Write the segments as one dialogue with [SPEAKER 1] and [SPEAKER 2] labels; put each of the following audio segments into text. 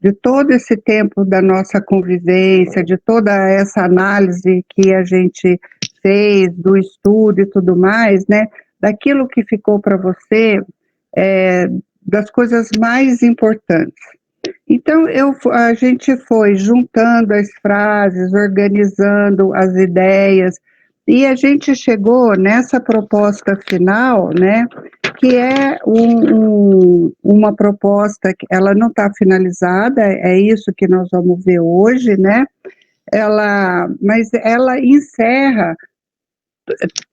[SPEAKER 1] de todo esse tempo da nossa convivência, de toda essa análise que a gente fez, do estudo e tudo mais, né, daquilo que ficou para você, das coisas mais importantes. Então, a gente foi juntando as frases, organizando as ideias, e a gente chegou nessa proposta final, né, que é uma proposta que ela não está finalizada, é isso que nós vamos ver hoje, né, mas ela encerra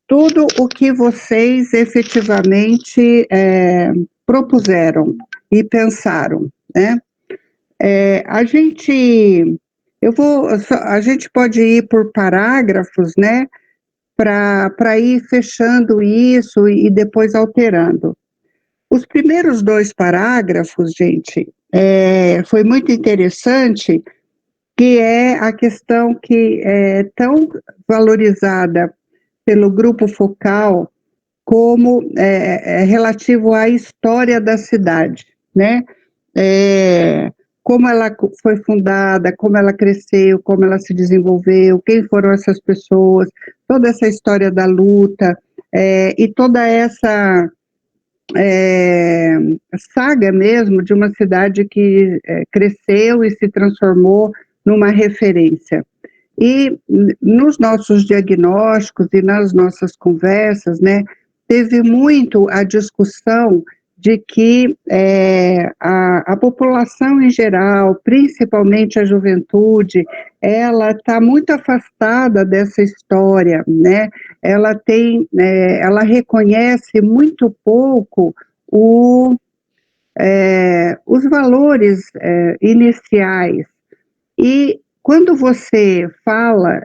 [SPEAKER 1] tudo o que vocês efetivamente propuseram e pensaram, né. A gente pode ir por parágrafos, né, para ir fechando isso e depois alterando. Os primeiros 2 parágrafos, gente, foi muito interessante, que é a questão que é tão valorizada pelo grupo focal como relativo à história da cidade, né? Como ela foi fundada, como ela cresceu, como ela se desenvolveu, quem foram essas pessoas, toda essa história da luta, e toda essa saga mesmo de uma cidade que cresceu e se transformou numa referência. E nos nossos diagnósticos e nas nossas conversas, né, teve muito a discussão de que a população em geral, principalmente a juventude, ela está muito afastada dessa história, né? Ela reconhece muito pouco os valores iniciais. E quando você fala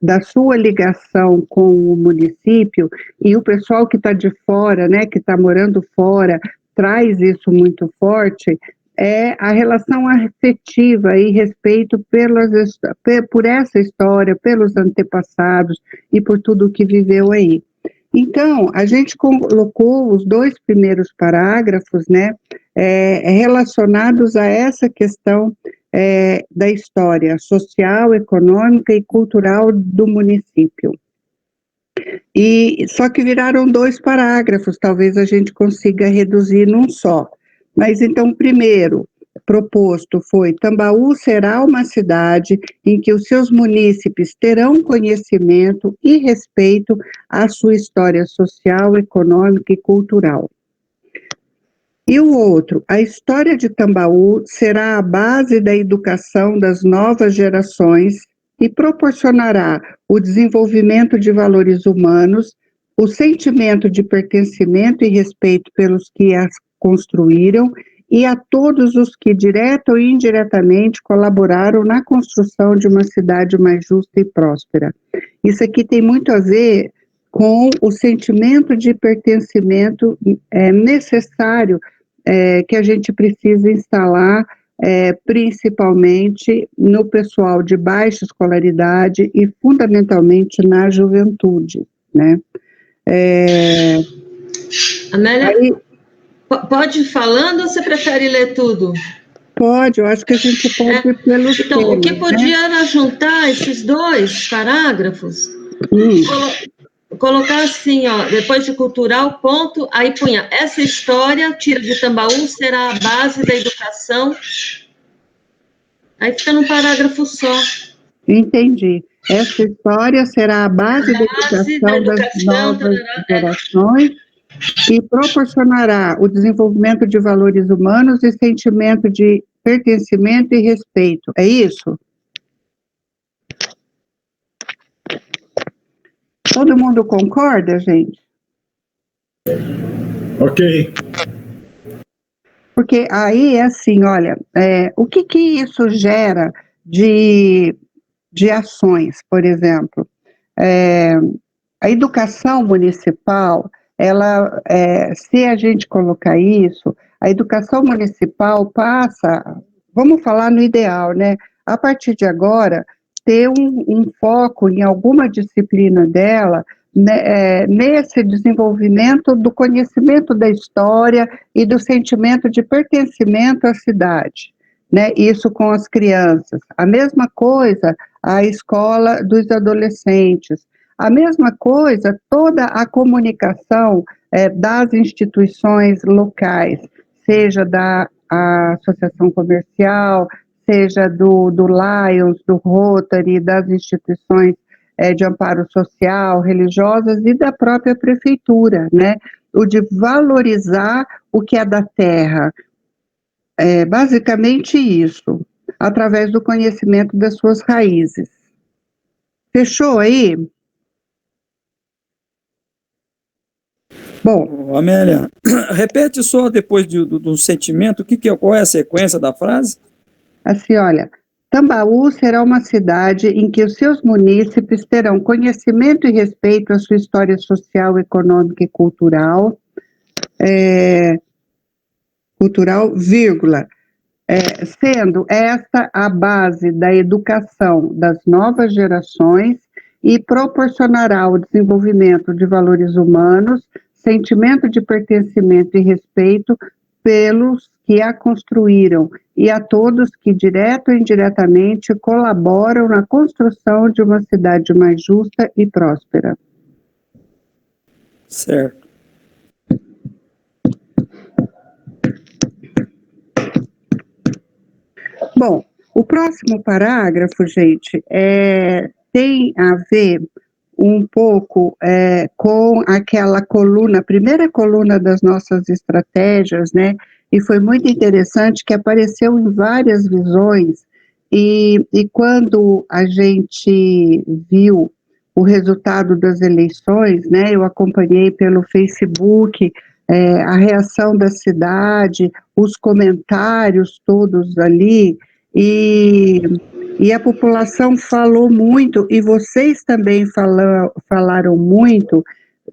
[SPEAKER 1] da sua ligação com o município, e o pessoal que está de fora, né, que está morando fora, traz isso muito forte, é a relação afetiva e respeito por essa história, pelos antepassados e por tudo que viveu aí. Então, a gente colocou os 2 primeiros parágrafos, né, relacionados a essa questão da história social, econômica e cultural do município. E só que viraram 2 parágrafos, talvez a gente consiga reduzir num só. Mas então, primeiro proposto foi: Tambaú será uma cidade em que os seus munícipes terão conhecimento e respeito à sua história social, econômica e cultural. E o outro: a história de Tambaú será a base da educação das novas gerações e proporcionará o desenvolvimento de valores humanos, o sentimento de pertencimento e respeito pelos que as construíram e a todos os que, direta ou indiretamente, colaboraram na construção de uma cidade mais justa e próspera. Isso aqui tem muito a ver com o sentimento de pertencimento necessário que a gente precisa instalar, principalmente no pessoal de baixa escolaridade e fundamentalmente na juventude, né?
[SPEAKER 2] Amélia, pode ir falando ou você prefere ler tudo?
[SPEAKER 1] Pode, eu acho que a gente pode ir pelos
[SPEAKER 2] então,
[SPEAKER 1] temas,
[SPEAKER 2] o que podia
[SPEAKER 1] né?
[SPEAKER 2] era juntar esses 2 parágrafos, colocar assim, ó, depois de cultural, ponto, aí punha, essa história, tira de Tambaú, será a base da educação, aí fica num parágrafo só.
[SPEAKER 1] Entendi. Essa história será a base da educação das novas gerações e proporcionará o desenvolvimento de valores humanos e sentimento de pertencimento e respeito. É isso? Todo mundo concorda, gente?
[SPEAKER 3] Ok.
[SPEAKER 1] Porque aí é assim, olha, o que isso gera de ações, por exemplo? A educação municipal, se a gente colocar isso, a educação municipal passa, vamos falar no ideal, né? A partir de agora, ter um foco em alguma disciplina dela, né, nesse desenvolvimento do conhecimento da história e do sentimento de pertencimento à cidade. né, isso com as crianças. A mesma coisa a escola dos adolescentes. A mesma coisa toda a comunicação das instituições locais, seja da associação comercial, seja do Lions, do Rotary, das instituições de amparo social, religiosas e da própria prefeitura, né? O de valorizar o que é da terra. É basicamente isso, através do conhecimento das suas raízes. Fechou aí?
[SPEAKER 3] Bom, Amélia, repete só depois do sentimento, qual é a sequência da frase?
[SPEAKER 1] Assim, olha, Tambaú será uma cidade em que os seus munícipes terão conhecimento e respeito à sua história social, econômica e cultural, vírgula, sendo esta a base da educação das novas gerações e proporcionará o desenvolvimento de valores humanos, sentimento de pertencimento e respeito pelos que a construíram e a todos que, direto ou indiretamente, colaboram na construção de uma cidade mais justa e próspera.
[SPEAKER 3] Certo.
[SPEAKER 1] Bom, o próximo parágrafo, gente, tem a ver um pouco com aquela coluna, a primeira coluna das nossas estratégias, né? E foi muito interessante que apareceu em várias visões, e quando a gente viu o resultado das eleições, né? Eu acompanhei pelo Facebook a reação da cidade, os comentários todos ali, e a população falou muito, e vocês também falaram muito,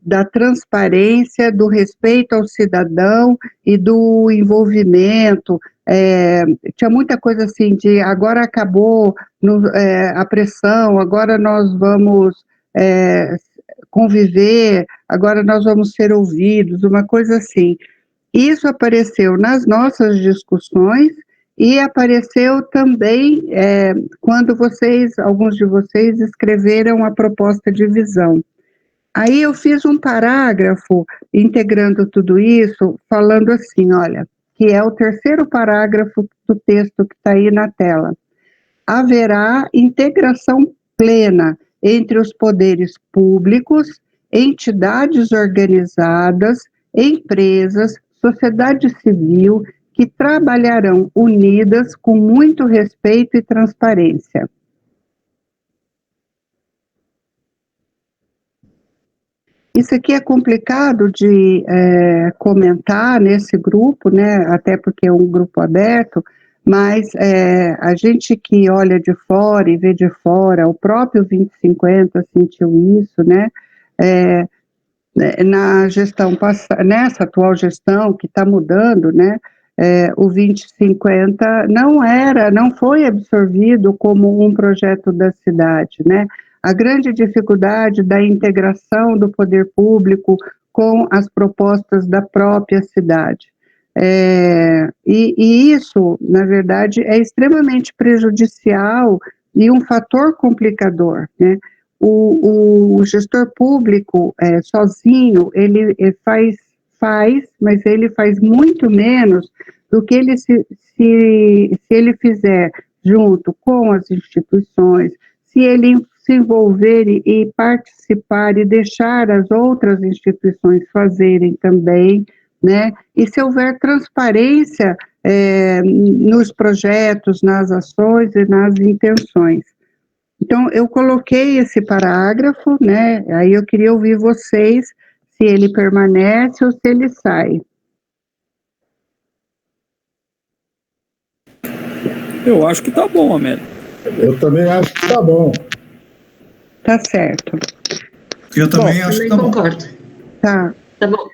[SPEAKER 1] da transparência, do respeito ao cidadão e do envolvimento. Tinha muita coisa assim de agora acabou a pressão, agora nós vamos conviver, agora nós vamos ser ouvidos, uma coisa assim. Isso apareceu nas nossas discussões e apareceu também quando alguns de vocês escreveram a proposta de visão. Aí eu fiz um parágrafo integrando tudo isso, falando assim, olha, que é o terceiro parágrafo do texto que está aí na tela. Haverá integração plena entre os poderes públicos, entidades organizadas, empresas, sociedade civil, que trabalharão unidas com muito respeito e transparência. Isso aqui é complicado de comentar nesse grupo, né? Até porque é um grupo aberto, mas a gente que olha de fora e vê de fora, o próprio 2050 sentiu isso, né? Na gestão passada, nessa atual gestão que está mudando, né? O 2050 não foi absorvido como um projeto da cidade, né? A grande dificuldade da integração do poder público com as propostas da própria cidade. E isso, na verdade, é extremamente prejudicial e um fator complicador, né? O gestor público sozinho, ele faz, mas ele faz muito menos do que ele se ele fizer junto com as instituições, se ele se envolver e participar e deixar as outras instituições fazerem também, né? E se houver transparência nos projetos, nas ações e nas intenções. Então, eu coloquei esse parágrafo, né? Aí eu queria ouvir vocês, se ele permanece ou se ele sai.
[SPEAKER 3] Eu acho que tá bom, Amélia.
[SPEAKER 4] Eu também acho que tá bom.
[SPEAKER 1] Tá certo.
[SPEAKER 4] Eu também acho que tá bom.
[SPEAKER 2] Concordo.
[SPEAKER 1] Tá.
[SPEAKER 2] Tá bom.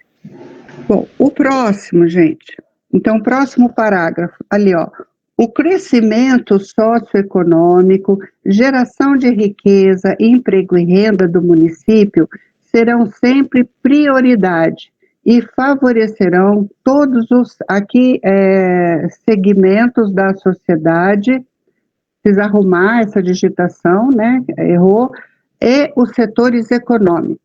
[SPEAKER 1] Bom, o próximo, gente. Então, o próximo parágrafo, ali, ó. O crescimento socioeconômico, geração de riqueza, emprego e renda do município serão sempre prioridade e favorecerão todos os segmentos da sociedade. Precisa arrumar essa digitação, né? Errou. E os setores econômicos.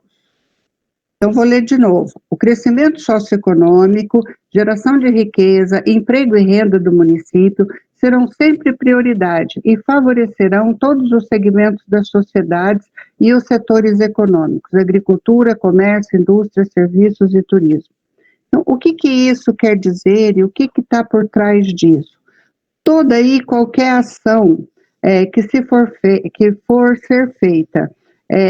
[SPEAKER 1] Então, vou ler de novo. O crescimento socioeconômico, geração de riqueza, emprego e renda do município serão sempre prioridade e favorecerão todos os segmentos das sociedades e os setores econômicos, agricultura, comércio, indústria, serviços e turismo. Então, o que isso quer dizer e o que está por trás disso? Toda e qualquer ação que for ser feita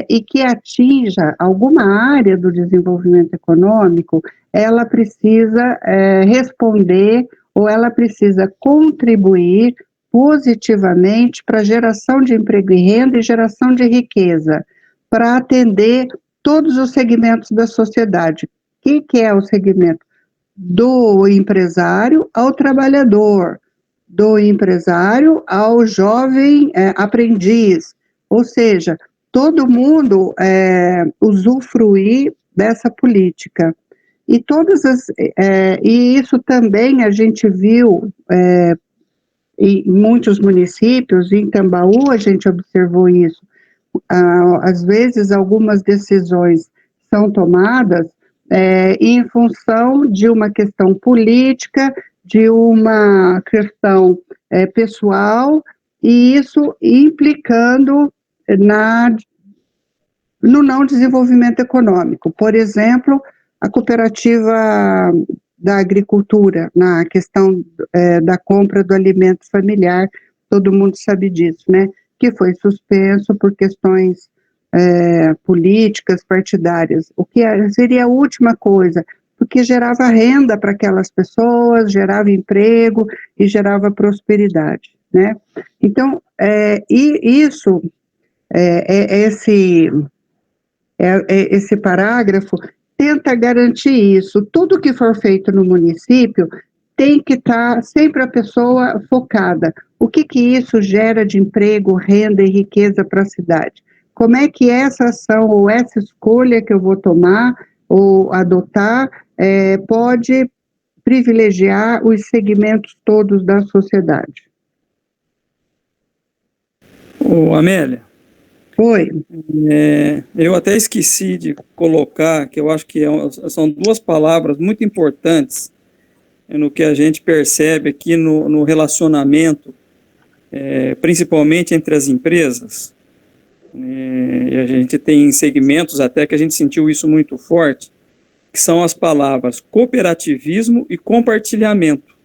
[SPEAKER 1] e que atinja alguma área do desenvolvimento econômico, ela precisa responder ou ela precisa contribuir positivamente para a geração de emprego e renda e geração de riqueza, para atender todos os segmentos da sociedade. O que é o segmento? Do empresário ao trabalhador, do empresário ao jovem aprendiz, ou seja, todo mundo usufruir dessa política. E e isso também a gente viu em muitos municípios, em Tambaú a gente observou isso. Às vezes algumas decisões são tomadas em função de uma questão política, de uma questão pessoal, e isso implicando no não desenvolvimento econômico. Por exemplo, a cooperativa da agricultura, na questão da compra do alimento familiar, todo mundo sabe disso, né? Que foi suspenso por questões políticas, partidárias. O que seria a última coisa, porque gerava renda para aquelas pessoas, gerava emprego e gerava prosperidade, né? Então, esse parágrafo tenta garantir isso. Tudo que for feito no município tem que estar sempre a pessoa focada. O que isso gera de emprego, renda e riqueza para a cidade? Como é que essa ação ou essa escolha que eu vou tomar ou adotar pode privilegiar os segmentos todos da sociedade?
[SPEAKER 3] Ô, Amélia.
[SPEAKER 1] Oi.
[SPEAKER 3] Eu até esqueci de colocar, que eu acho que são duas palavras muito importantes no que a gente percebe aqui no relacionamento, principalmente entre as empresas. E a gente tem segmentos até que a gente sentiu isso muito forte, que são as palavras cooperativismo e compartilhamento.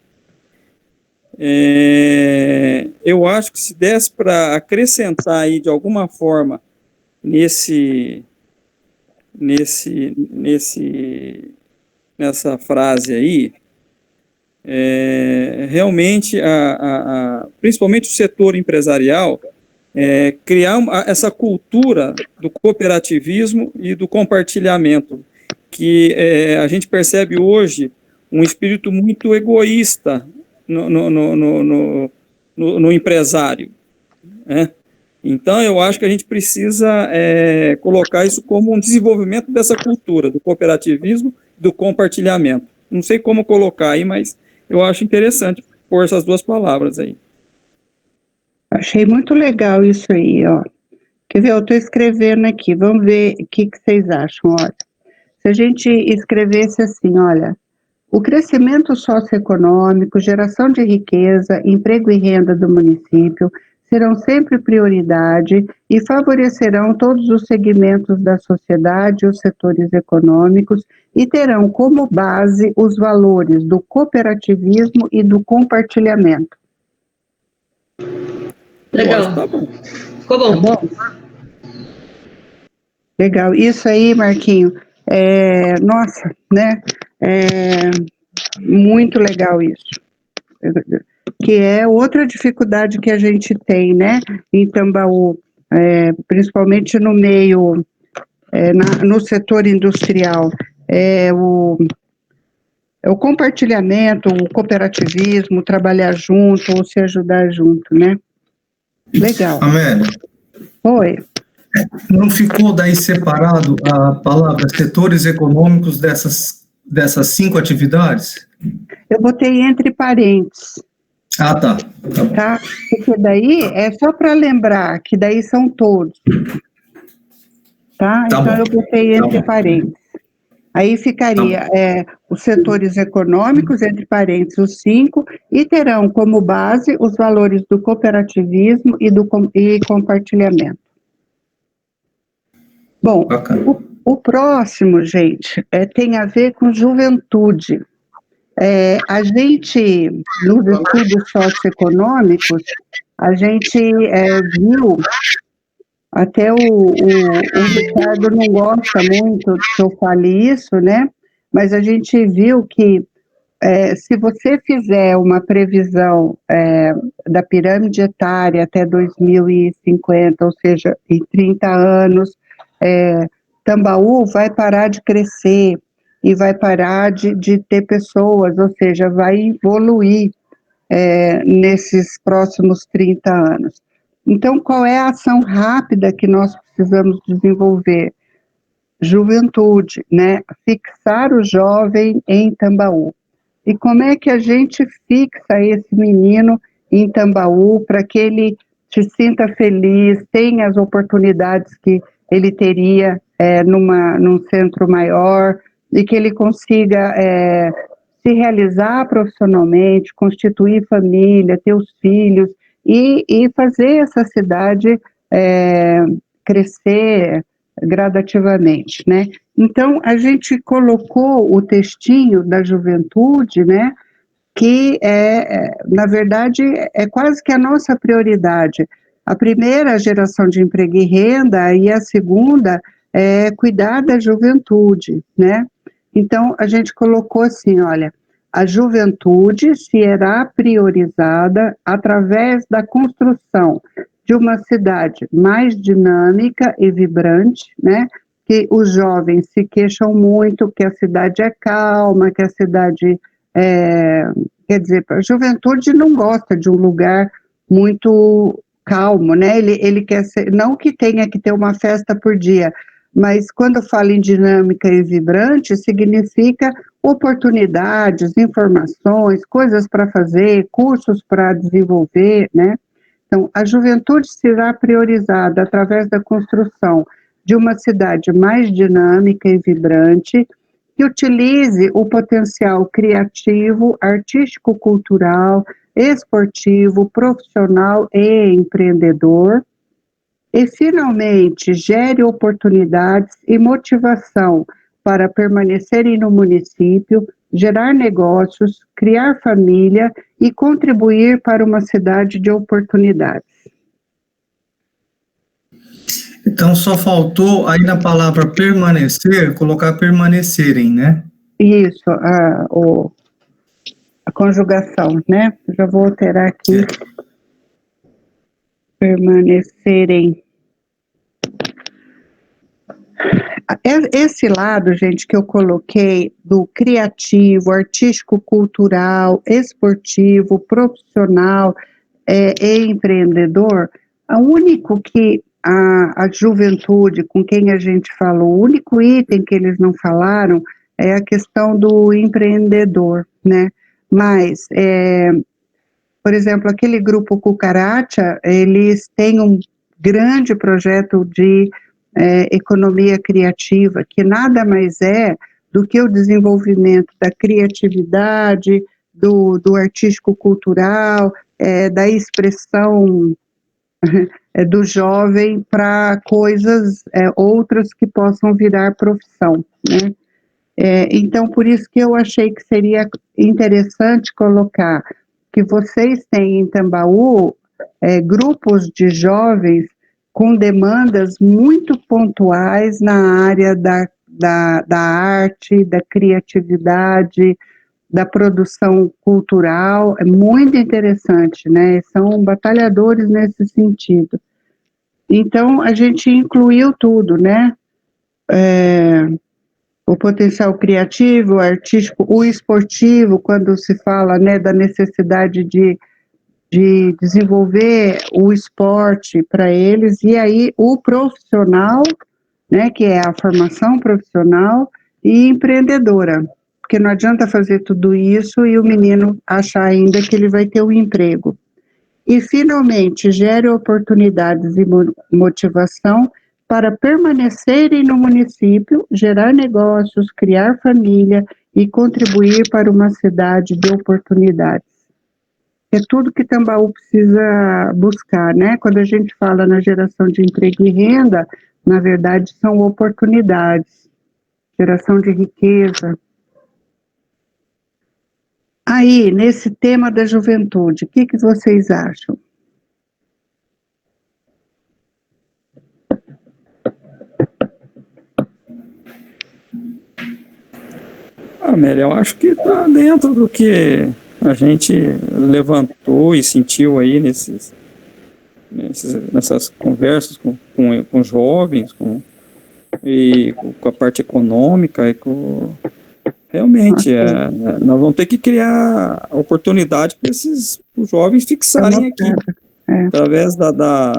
[SPEAKER 3] Eu acho que se desse para acrescentar aí de alguma forma nessa frase aí, realmente principalmente o setor empresarial, criar essa cultura do cooperativismo e do compartilhamento, que a gente percebe hoje um espírito muito egoísta no empresário, né? Então, eu acho que a gente precisa colocar isso como um desenvolvimento dessa cultura, do cooperativismo, do compartilhamento. Não sei como colocar aí, mas eu acho interessante pôr essas duas palavras aí.
[SPEAKER 1] Achei muito legal isso aí, ó. Quer ver, eu estou escrevendo aqui, vamos ver o que vocês acham, olha. Se a gente escrevesse assim, olha, o crescimento socioeconômico, geração de riqueza, emprego e renda do município serão sempre prioridade e favorecerão todos os segmentos da sociedade e os setores econômicos e terão como base os valores do cooperativismo e do compartilhamento.
[SPEAKER 2] Legal.
[SPEAKER 3] Tá bom.
[SPEAKER 2] Ficou bom.
[SPEAKER 1] Tá bom? Legal. Isso aí, Marquinho, nossa, né? Muito legal isso. Que é outra dificuldade que a gente tem, né? Em Tambaú, principalmente no meio, no setor industrial, o compartilhamento, o cooperativismo, trabalhar junto ou se ajudar junto, né? Legal.
[SPEAKER 4] Amélia.
[SPEAKER 1] Oi.
[SPEAKER 4] Não ficou daí separado a palavra setores econômicos dessas
[SPEAKER 5] dessas 5 atividades?
[SPEAKER 1] Eu botei entre parênteses.
[SPEAKER 5] Ah, tá.
[SPEAKER 1] Tá? Porque daí é só para lembrar que daí são todos. Tá? Então eu botei entre parênteses. Aí ficaria os setores econômicos, entre parênteses, os 5, e terão como base os valores do cooperativismo e compartilhamento. Bom, o próximo, gente, tem a ver com juventude. A gente, nos estudos socioeconômicos, a gente viu, até o Ricardo não gosta muito que eu fale isso, né? Mas a gente viu que se você fizer uma previsão da pirâmide etária até 2050, ou seja, em 30 anos, Tambaú vai parar de crescer e vai parar de ter pessoas, ou seja, vai evoluir nesses próximos 30 anos. Então, qual é a ação rápida que nós precisamos desenvolver? Juventude, né? Fixar o jovem em Tambaú. E como é que a gente fixa esse menino em Tambaú para que ele se sinta feliz, tenha as oportunidades que ele teria num centro maior e que ele consiga se realizar profissionalmente, constituir família, ter os filhos e fazer essa cidade crescer gradativamente, né? Então, a gente colocou o textinho da juventude, né, que na verdade, é quase que a nossa prioridade. A primeira, a geração de emprego e renda, e a segunda é cuidar da juventude, né? Então, a gente colocou assim, olha, a juventude será priorizada através da construção de uma cidade mais dinâmica e vibrante, né? Que os jovens se queixam muito, que a cidade é calma, que a cidade quer dizer, a juventude não gosta de um lugar muito calmo, né? Ele quer ser, não que tenha que ter uma festa por dia, mas quando fala em dinâmica e vibrante, significa oportunidades, informações, coisas para fazer, cursos para desenvolver, né? Então, a juventude será priorizada através da construção de uma cidade mais dinâmica e vibrante, que utilize o potencial criativo, artístico-cultural, esportivo, profissional e empreendedor, e, finalmente, gere oportunidades e motivação para permanecerem no município, gerar negócios, criar família e contribuir para uma cidade de oportunidades.
[SPEAKER 5] Então, só faltou aí na palavra permanecer, colocar permanecerem, né?
[SPEAKER 1] Isso, a conjugação, né? Já vou alterar aqui. Permanecerem. Esse lado, gente, que eu coloquei do criativo, artístico, cultural, esportivo, profissional e empreendedor, o único que a juventude com quem a gente falou, o único item que eles não falaram é a questão do empreendedor, né? Mas, por exemplo, aquele grupo Cucaracha, eles têm um grande projeto de economia criativa, que nada mais é do que o desenvolvimento da criatividade, do artístico-cultural, da expressão do jovem para coisas outras que possam virar profissão, né? Então, por isso que eu achei que seria interessante colocar que vocês têm em Tambaú grupos de jovens com demandas muito pontuais na área da arte, da criatividade, da produção cultural, é muito interessante, né? São batalhadores nesse sentido. Então, a gente incluiu tudo, né? O potencial criativo, o artístico, o esportivo, quando se fala, né, da necessidade de desenvolver o esporte para eles, e aí o profissional, né, que é a formação profissional e empreendedora, porque não adianta fazer tudo isso e o menino achar ainda que ele vai ter um emprego. E, finalmente, gere oportunidades e motivação para permanecerem no município, gerar negócios, criar família e contribuir para uma cidade de oportunidades. É tudo que Tambaú precisa buscar, né? Quando a gente fala na geração de emprego e renda, na verdade são oportunidades, geração de riqueza. Aí, nesse tema da juventude, o que vocês acham?
[SPEAKER 3] Amélia, eu acho que está dentro do que a gente levantou e sentiu aí nessas conversas com jovens, e com a parte econômica, realmente, nós vamos ter que criar oportunidade para esses jovens fixarem aqui, através da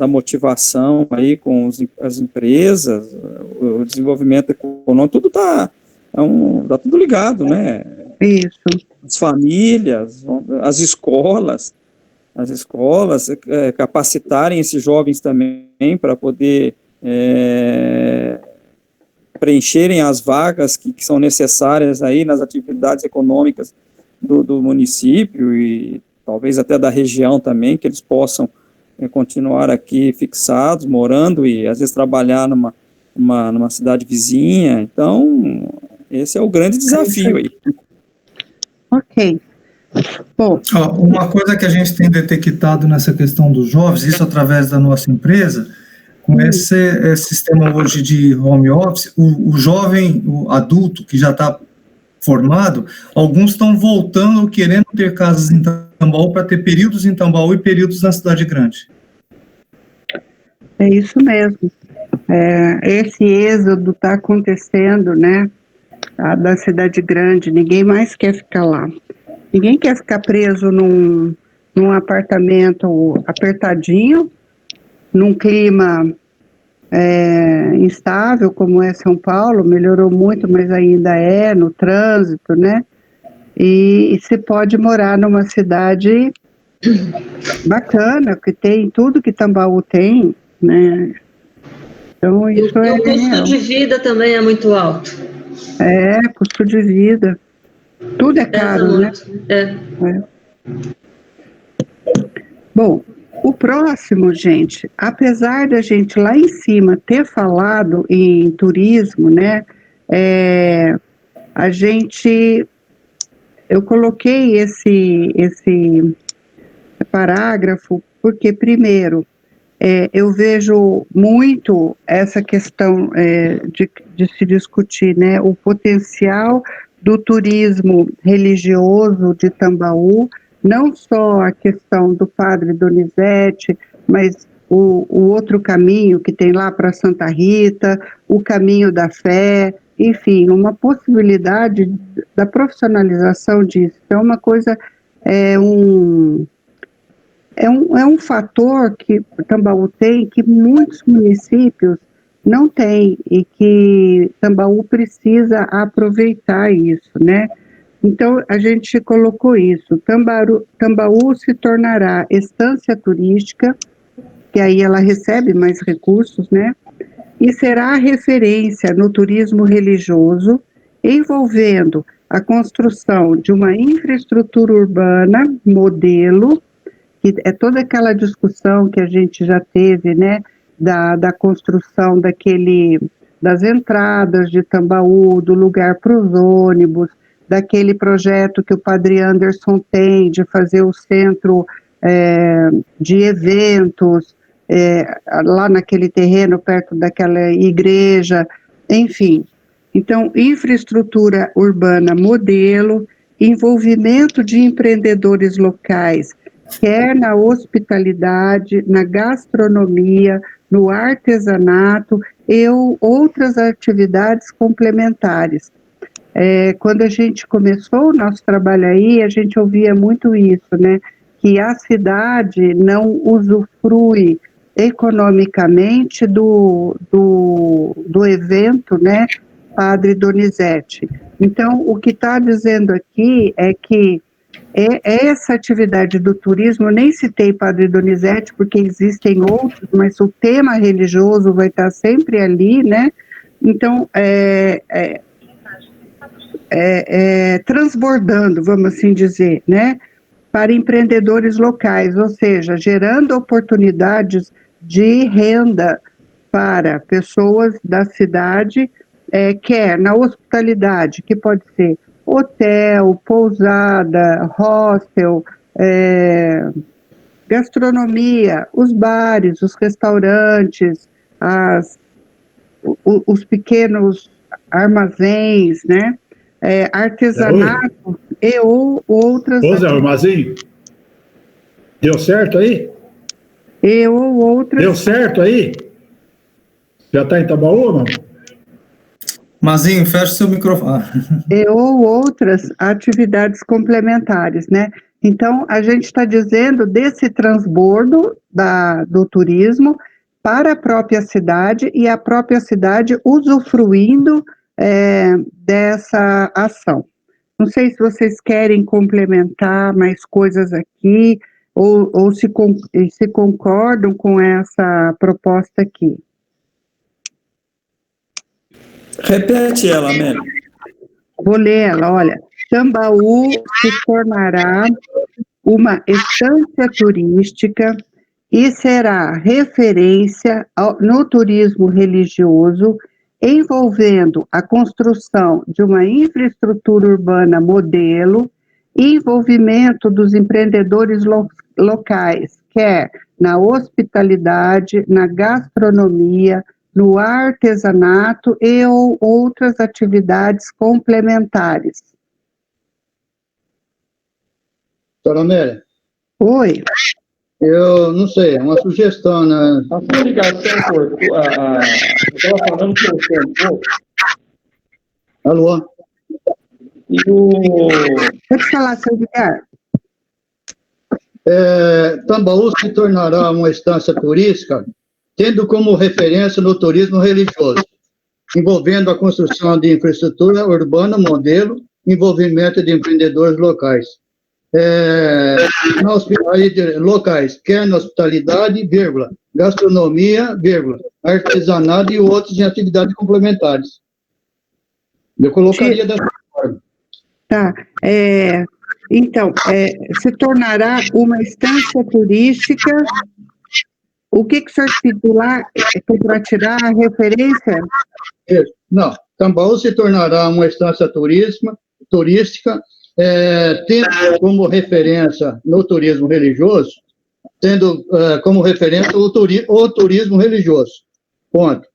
[SPEAKER 3] motivação aí com as empresas, o desenvolvimento econômico, tudo tá tudo ligado, né?
[SPEAKER 1] Isso.
[SPEAKER 3] As famílias, as escolas capacitarem esses jovens também para poder preencherem as vagas que são necessárias aí nas atividades econômicas do município e talvez até da região também, que eles possam continuar aqui fixados, morando e às vezes trabalhar numa cidade vizinha. Então, esse é o grande desafio aí.
[SPEAKER 1] Ok. Bom.
[SPEAKER 5] Uma coisa que a gente tem detectado nessa questão dos jovens, isso através da nossa empresa, com esse sistema hoje de home office, o jovem, o adulto que já está formado, alguns estão voltando, querendo ter casas em Tambaú para ter períodos em Tambaú e períodos na cidade grande.
[SPEAKER 1] É isso mesmo. Esse êxodo está acontecendo, né, da cidade grande, ninguém mais quer ficar lá. Ninguém quer ficar preso num apartamento apertadinho, num clima instável, como é São Paulo, melhorou muito, mas ainda no trânsito, né? E se pode morar numa cidade bacana, que tem tudo que Tambaú tem, né? Então, isso
[SPEAKER 2] o custo de vida também é muito alto.
[SPEAKER 1] Custo de vida. Tudo é caro, né? Bom, o próximo, gente, apesar da gente lá em cima ter falado em turismo, né, eu coloquei esse parágrafo porque, primeiro, eu vejo muito essa questão de se discutir, né, o potencial do turismo religioso de Tambaú, não só a questão do Padre Donizete, mas o outro caminho que tem lá para Santa Rita, o caminho da fé, enfim, uma possibilidade da profissionalização disso. Então, uma coisa, é um fator que Tambaú tem, que muitos municípios não têm, e que Tambaú precisa aproveitar isso, né? Então, a gente colocou isso. Tambaú se tornará estância turística, que aí ela recebe mais recursos, né? E será referência no turismo religioso, envolvendo a construção de uma infraestrutura urbana modelo, que é toda aquela discussão que a gente já teve, né? Da construção das entradas de Tambaú, do lugar para os ônibus, daquele projeto que o Padre Anderson tem de fazer o centro de eventos lá naquele terreno perto daquela igreja, enfim. Então, infraestrutura urbana modelo, envolvimento de empreendedores locais, quer na hospitalidade, na gastronomia, no artesanato e outras atividades complementares. Quando a gente começou o nosso trabalho aí, a gente ouvia muito isso, né? Que a cidade não usufrui economicamente do evento, né? Padre Donizete. Então, o que está dizendo aqui é que essa atividade do turismo, nem citei Padre Donizete, porque existem outros, mas o tema religioso vai estar sempre ali, né? Então, transbordando, vamos assim dizer, né? Para empreendedores locais, ou seja, gerando oportunidades de renda para pessoas da cidade, quer na hospitalidade, que pode ser hotel, pousada, hostel, gastronomia, os bares, os restaurantes, os pequenos armazéns, né? Artesanato e ou outras...
[SPEAKER 4] Ô, Zé Armazém, deu certo aí?
[SPEAKER 1] E ou outras...
[SPEAKER 4] Deu certo aí? Já está em Tambaú, não?
[SPEAKER 5] Mazinho, fecha seu microfone.
[SPEAKER 1] E ou outras atividades complementares, né? Então, a gente está dizendo desse transbordo do turismo para a própria cidade e a própria cidade usufruindo dessa ação. Não sei se vocês querem complementar mais coisas aqui ou se concordam com essa proposta aqui.
[SPEAKER 3] Repete ela, Amélia.
[SPEAKER 1] Vou ler ela, olha. Tambaú se tornará uma estância turística e será referência no turismo religioso, envolvendo a construção de uma infraestrutura urbana modelo e envolvimento dos empreendedores locais, quer na hospitalidade, na gastronomia, no artesanato e ou outras atividades complementares.
[SPEAKER 6] Doutora Amélia?
[SPEAKER 1] Oi.
[SPEAKER 6] Eu não sei, é uma sugestão, né?
[SPEAKER 3] A sua ligação cortou, estava falando que cortou um pouco.
[SPEAKER 6] Alô?
[SPEAKER 1] Pode falar, seu Ricardo.
[SPEAKER 6] Tambaú se tornará uma estância turística, tendo como referência no turismo religioso, envolvendo a construção de infraestrutura urbana modelo, envolvimento de empreendedores locais. Locais, quer na hospitalidade, vírgula, gastronomia, vírgula, artesanato e outros em atividades complementares. Eu colocaria dessa forma.
[SPEAKER 1] Tá. Então, se tornará uma estância turística. O que o senhor pediu lá para tirar a referência?
[SPEAKER 6] Não, Tambaú se tornará uma estância turística, tendo como referência no turismo religioso, tendo como referência o turismo religioso. Ponto.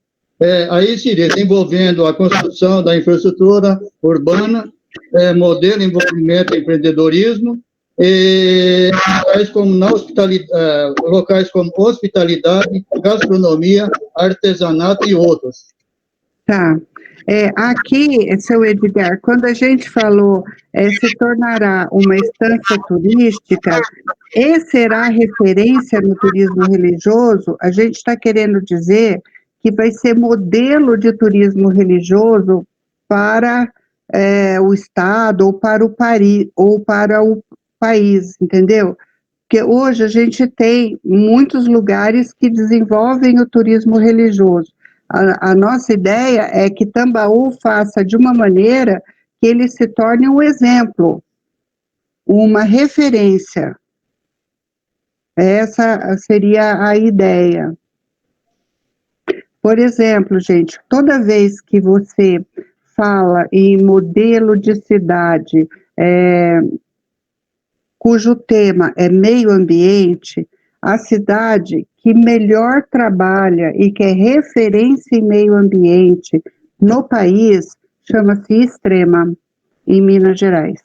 [SPEAKER 6] Aí seria envolvendo a construção da infraestrutura urbana, modelo envolvimento empreendedorismo, locais como hospitalidade, gastronomia, artesanato e outros.
[SPEAKER 1] Tá. Aqui, seu Edgar, quando a gente falou se tornará uma estância turística e será referência no turismo religioso, a gente está querendo dizer que vai ser modelo de turismo religioso para o Estado ou para o país, entendeu? Porque hoje a gente tem muitos lugares que desenvolvem o turismo religioso. A nossa ideia é que Tambaú faça de uma maneira que ele se torne um exemplo, uma referência. Essa seria a ideia. Por exemplo, gente, toda vez que você fala em modelo de cidade, cujo tema é meio ambiente, a cidade que melhor trabalha e que é referência em meio ambiente no país chama-se Extrema, em Minas Gerais.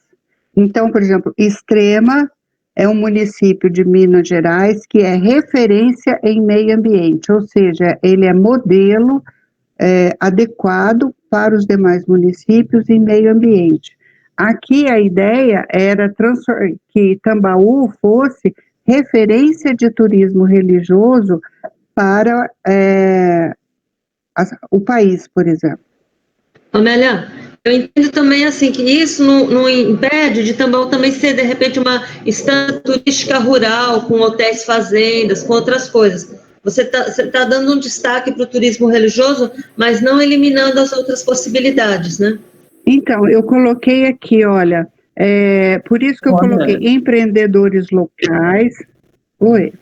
[SPEAKER 1] Então, por exemplo, Extrema é um município de Minas Gerais que é referência em meio ambiente, ou seja, ele é modelo adequado para os demais municípios em meio ambiente. Aqui a ideia era que Tambaú fosse referência de turismo religioso para o país, por exemplo.
[SPEAKER 2] Amélia, eu entendo também assim que isso não impede de Tambaú também ser, de repente, uma instância turística rural, com hotéis, fazendas, com outras coisas. Você tá dando um destaque para o turismo religioso, mas não eliminando as outras possibilidades, né?
[SPEAKER 1] Então, eu coloquei aqui, olha, por isso que eu coloquei empreendedores locais. Oi.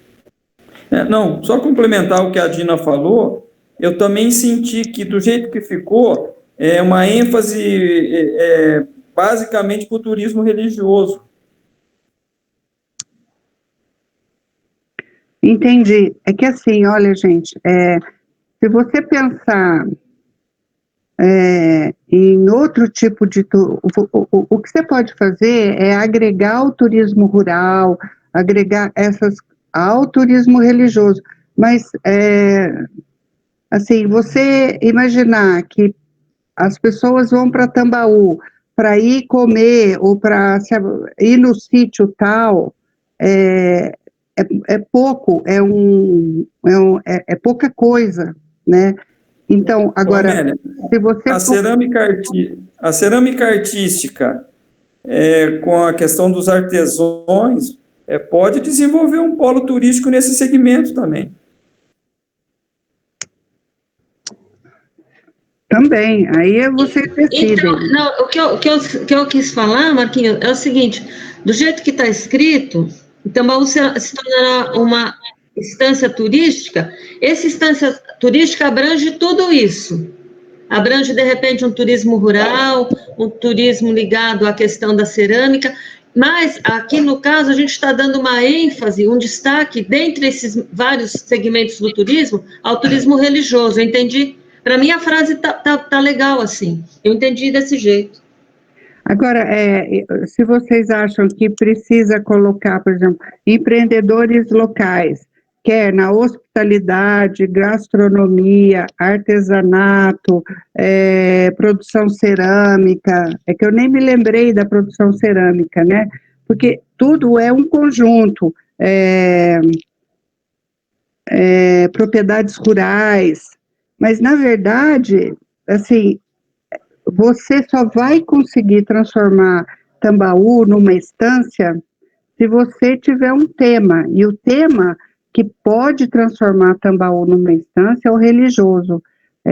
[SPEAKER 3] Não, só complementar o que a Dina falou, eu também senti que, do jeito que ficou, é uma ênfase basicamente para o turismo religioso.
[SPEAKER 1] Entendi. É que assim, olha, gente, se você pensar em outro tipo de... O que você pode fazer é agregar o turismo rural, agregar ao turismo religioso, mas, assim, você imaginar que as pessoas vão para Tambaú para ir comer ou para ir no sítio tal, é pouco, é pouca coisa, né? Então, agora,
[SPEAKER 3] Amélia,
[SPEAKER 1] se você...
[SPEAKER 3] a cerâmica artística, com a questão dos artesãos, pode desenvolver um polo turístico nesse segmento também.
[SPEAKER 1] Também, aí você decide.
[SPEAKER 2] Então, não, o que eu quis falar, Marquinhos, é o seguinte, do jeito que está escrito, Tambaú se tornará uma instância turística, essa instância turística abrange tudo isso, abrange, de repente, um turismo rural, um turismo ligado à questão da cerâmica, mas aqui, no caso, a gente está dando uma ênfase, um destaque, dentre esses vários segmentos do turismo, ao turismo religioso, eu entendi? Para mim, a frase tá legal, assim. Eu entendi desse jeito.
[SPEAKER 1] Agora, se vocês acham que precisa colocar, por exemplo, empreendedores locais, quer na hospitalidade, gastronomia, artesanato, produção cerâmica, é que eu nem me lembrei da produção cerâmica, né? Porque tudo é um conjunto, propriedades rurais, mas, na verdade, assim, você só vai conseguir transformar Tambaú numa estância se você tiver um tema, e o tema que pode transformar Tambaú numa estância é o religioso.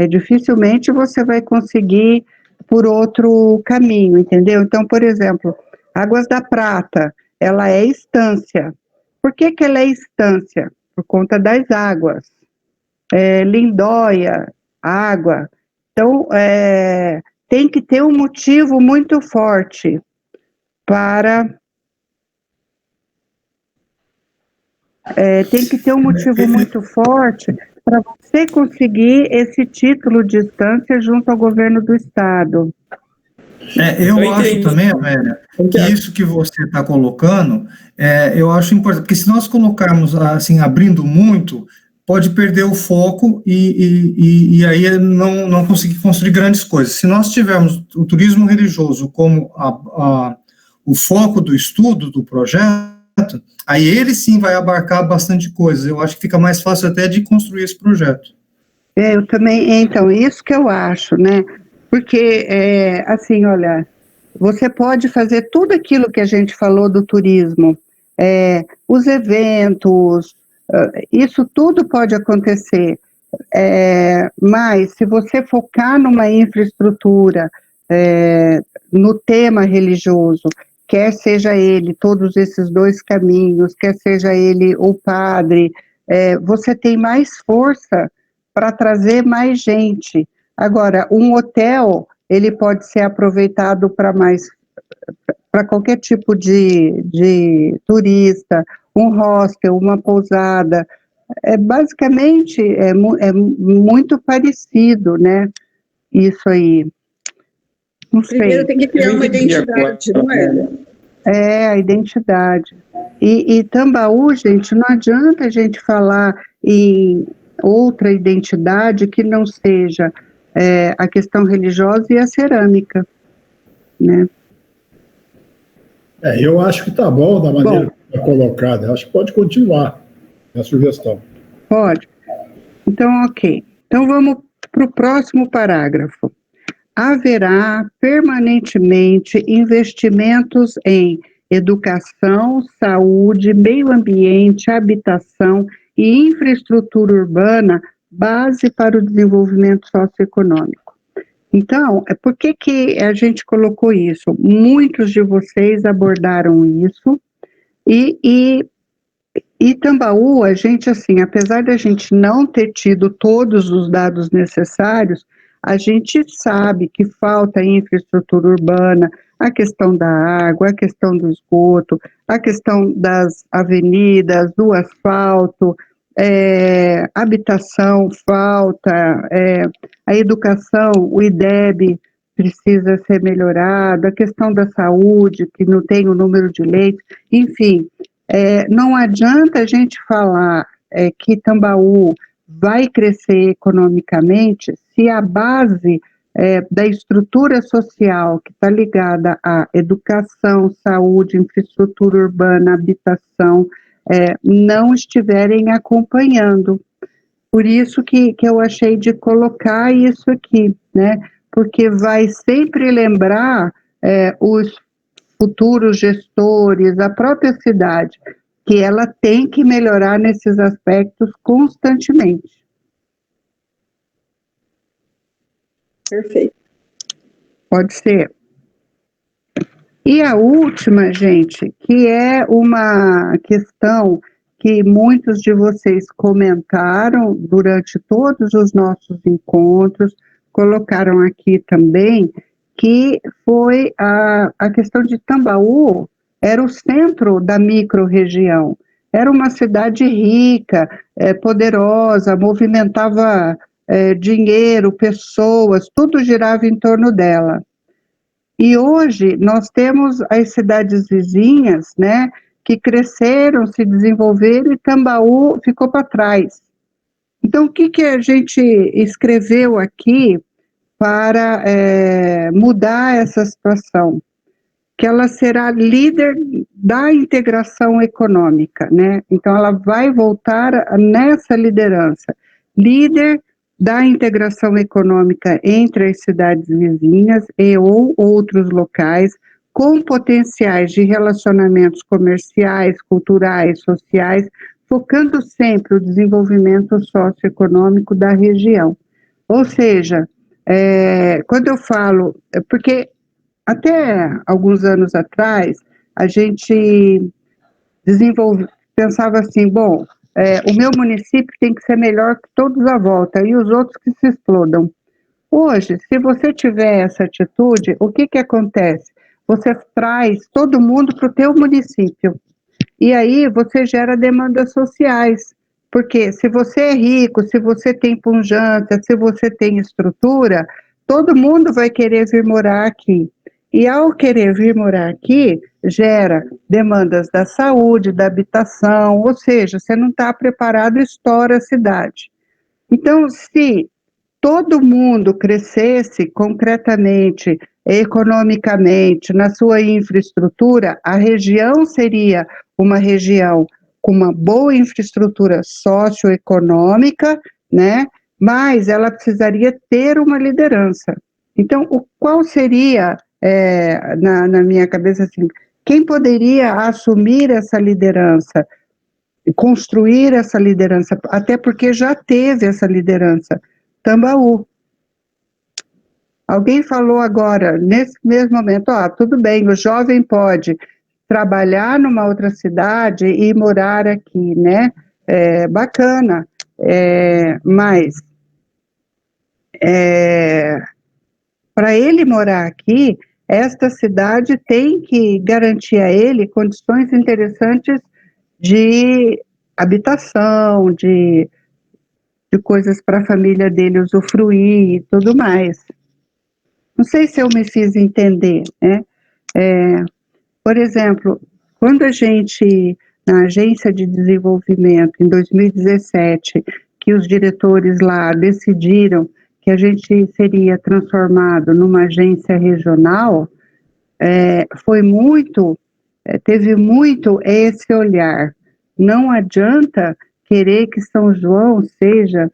[SPEAKER 1] Dificilmente você vai conseguir por outro caminho, entendeu? Então, por exemplo, Águas da Prata, ela é estância. Por que ela é estância? Por conta das águas. Lindóia, água. Então, tem que ter um motivo muito forte para... tem que ter um motivo muito forte para você conseguir esse título de estância junto ao governo do estado.
[SPEAKER 5] Eu acho também, Amélia, que isso que você está colocando, eu acho importante, porque se nós colocarmos, assim, abrindo muito, pode perder o foco e aí não conseguir construir grandes coisas. Se nós tivermos o turismo religioso como o foco do estudo, do projeto, aí ele sim vai abarcar bastante coisas. Eu acho que fica mais fácil até de construir esse projeto.
[SPEAKER 1] Eu também, então, isso que eu acho, né? Porque, assim, olha, você pode fazer tudo aquilo que a gente falou do turismo, os eventos, isso tudo pode acontecer, mas se você focar numa infraestrutura, no tema religioso, quer seja ele todos esses dois caminhos, quer seja ele o padre, você tem mais força para trazer mais gente. Agora, um hotel, ele pode ser aproveitado para qualquer tipo de turista, um hostel, uma pousada. Basicamente, é muito parecido, né? Isso aí. Não sei.
[SPEAKER 7] Primeiro tem que criar uma identidade, não é?
[SPEAKER 1] A identidade. E Tambaú, gente, não adianta a gente falar em outra identidade que não seja a questão religiosa e a cerâmica, né?
[SPEAKER 4] Eu acho que está bom da maneira que está colocada. Eu acho que pode continuar a sugestão.
[SPEAKER 1] Pode. Então, ok. Então, vamos para o próximo parágrafo. haverá permanentemente investimentos em educação, saúde, meio ambiente, habitação e infraestrutura urbana, base para o desenvolvimento socioeconômico. Então, por que a gente colocou isso? Muitos de vocês abordaram isso, e Tambaú, a gente, assim, apesar de a gente não ter tido todos os dados necessários, a gente sabe que falta infraestrutura urbana, a questão da água, a questão do esgoto, a questão das avenidas, do asfalto, habitação falta, a educação, o IDEB precisa ser melhorado, a questão da saúde, que não tem o número de leitos, enfim, não adianta a gente falar que Tambaú vai crescer economicamente se a base da estrutura social que está ligada à educação, saúde, infraestrutura urbana, habitação, não estiverem acompanhando. Por isso que eu achei de colocar isso aqui, né? Porque vai sempre lembrar os futuros gestores, a própria cidade, que ela tem que melhorar nesses aspectos constantemente.
[SPEAKER 7] Perfeito.
[SPEAKER 1] Pode ser. E a última, gente, que é uma questão que muitos de vocês comentaram durante todos os nossos encontros, colocaram aqui também, que foi a questão de Tambaú, era o centro da micro-região, era uma cidade rica, poderosa, movimentava dinheiro, pessoas, tudo girava em torno dela. E hoje nós temos as cidades vizinhas, né, que cresceram, se desenvolveram, e Tambaú ficou para trás. Então, o que a gente escreveu aqui para mudar essa situação? Que ela será líder da integração econômica, né? Então, ela vai voltar nessa liderança, líder da integração econômica entre as cidades vizinhas e ou outros locais, com potenciais de relacionamentos comerciais, culturais, sociais, focando sempre o desenvolvimento socioeconômico da região. Ou seja, quando eu falo, porque até alguns anos atrás, a gente pensava assim, bom, o meu município tem que ser melhor que todos à volta, e os outros que se explodam. Hoje, se você tiver essa atitude, o que acontece? Você traz todo mundo para o teu município, e aí você gera demandas sociais, porque se você é rico, se você tem pujança, se você tem estrutura, todo mundo vai querer vir morar aqui. E ao querer vir morar aqui, gera demandas da saúde, da habitação, ou seja, você não está preparado, estoura a cidade. Então, se todo mundo crescesse concretamente, economicamente, na sua infraestrutura, a região seria uma região com uma boa infraestrutura socioeconômica, né? Mas ela precisaria ter uma liderança. Então, qual seria, na minha cabeça, assim, quem poderia assumir essa liderança, construir essa liderança, até porque já teve essa liderança? Tambaú. Alguém falou agora, nesse mesmo momento, tudo bem, o jovem pode trabalhar numa outra cidade e morar aqui, né? Bacana, mas para ele morar aqui, esta cidade tem que garantir a ele condições interessantes de habitação, de coisas para a família dele usufruir e tudo mais. Não sei se eu me fiz entender, né? Por exemplo, quando a gente, na Agência de Desenvolvimento, em 2017, que os diretores lá decidiram que a gente seria transformado numa agência regional, teve muito esse olhar. Não adianta querer que São João seja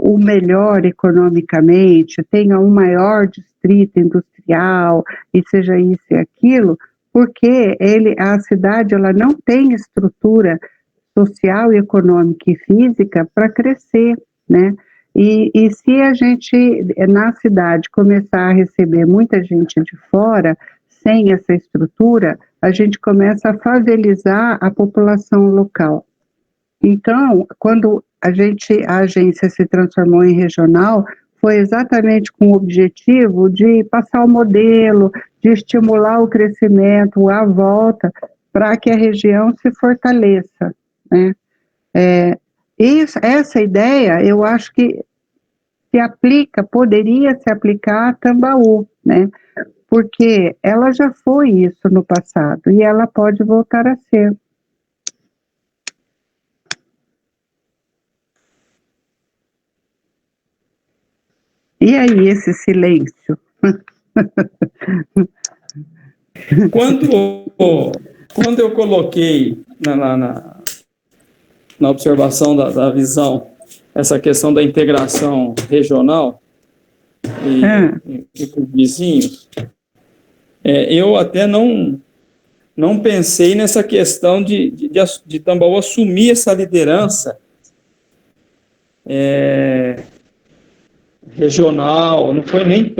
[SPEAKER 1] o melhor economicamente, tenha um maior distrito industrial, e seja isso e aquilo, porque a cidade ela não tem estrutura social, econômica e física para crescer, né? E se a gente, na cidade, começar a receber muita gente de fora, sem essa estrutura, a gente começa a favelizar a população local. Então, quando a agência se transformou em regional, foi exatamente com o objetivo de passar o modelo, de estimular o crescimento, a volta, para que a região se fortaleça, né? Essa ideia, eu acho que poderia se aplicar a Tambaú, né? Porque ela já foi isso no passado e ela pode voltar a ser. E aí, esse silêncio?
[SPEAKER 3] Quando eu coloquei na observação da visão essa questão da integração regional e com vizinhos, eu até não pensei nessa questão de Tambaú assumir essa liderança regional. Não foi nem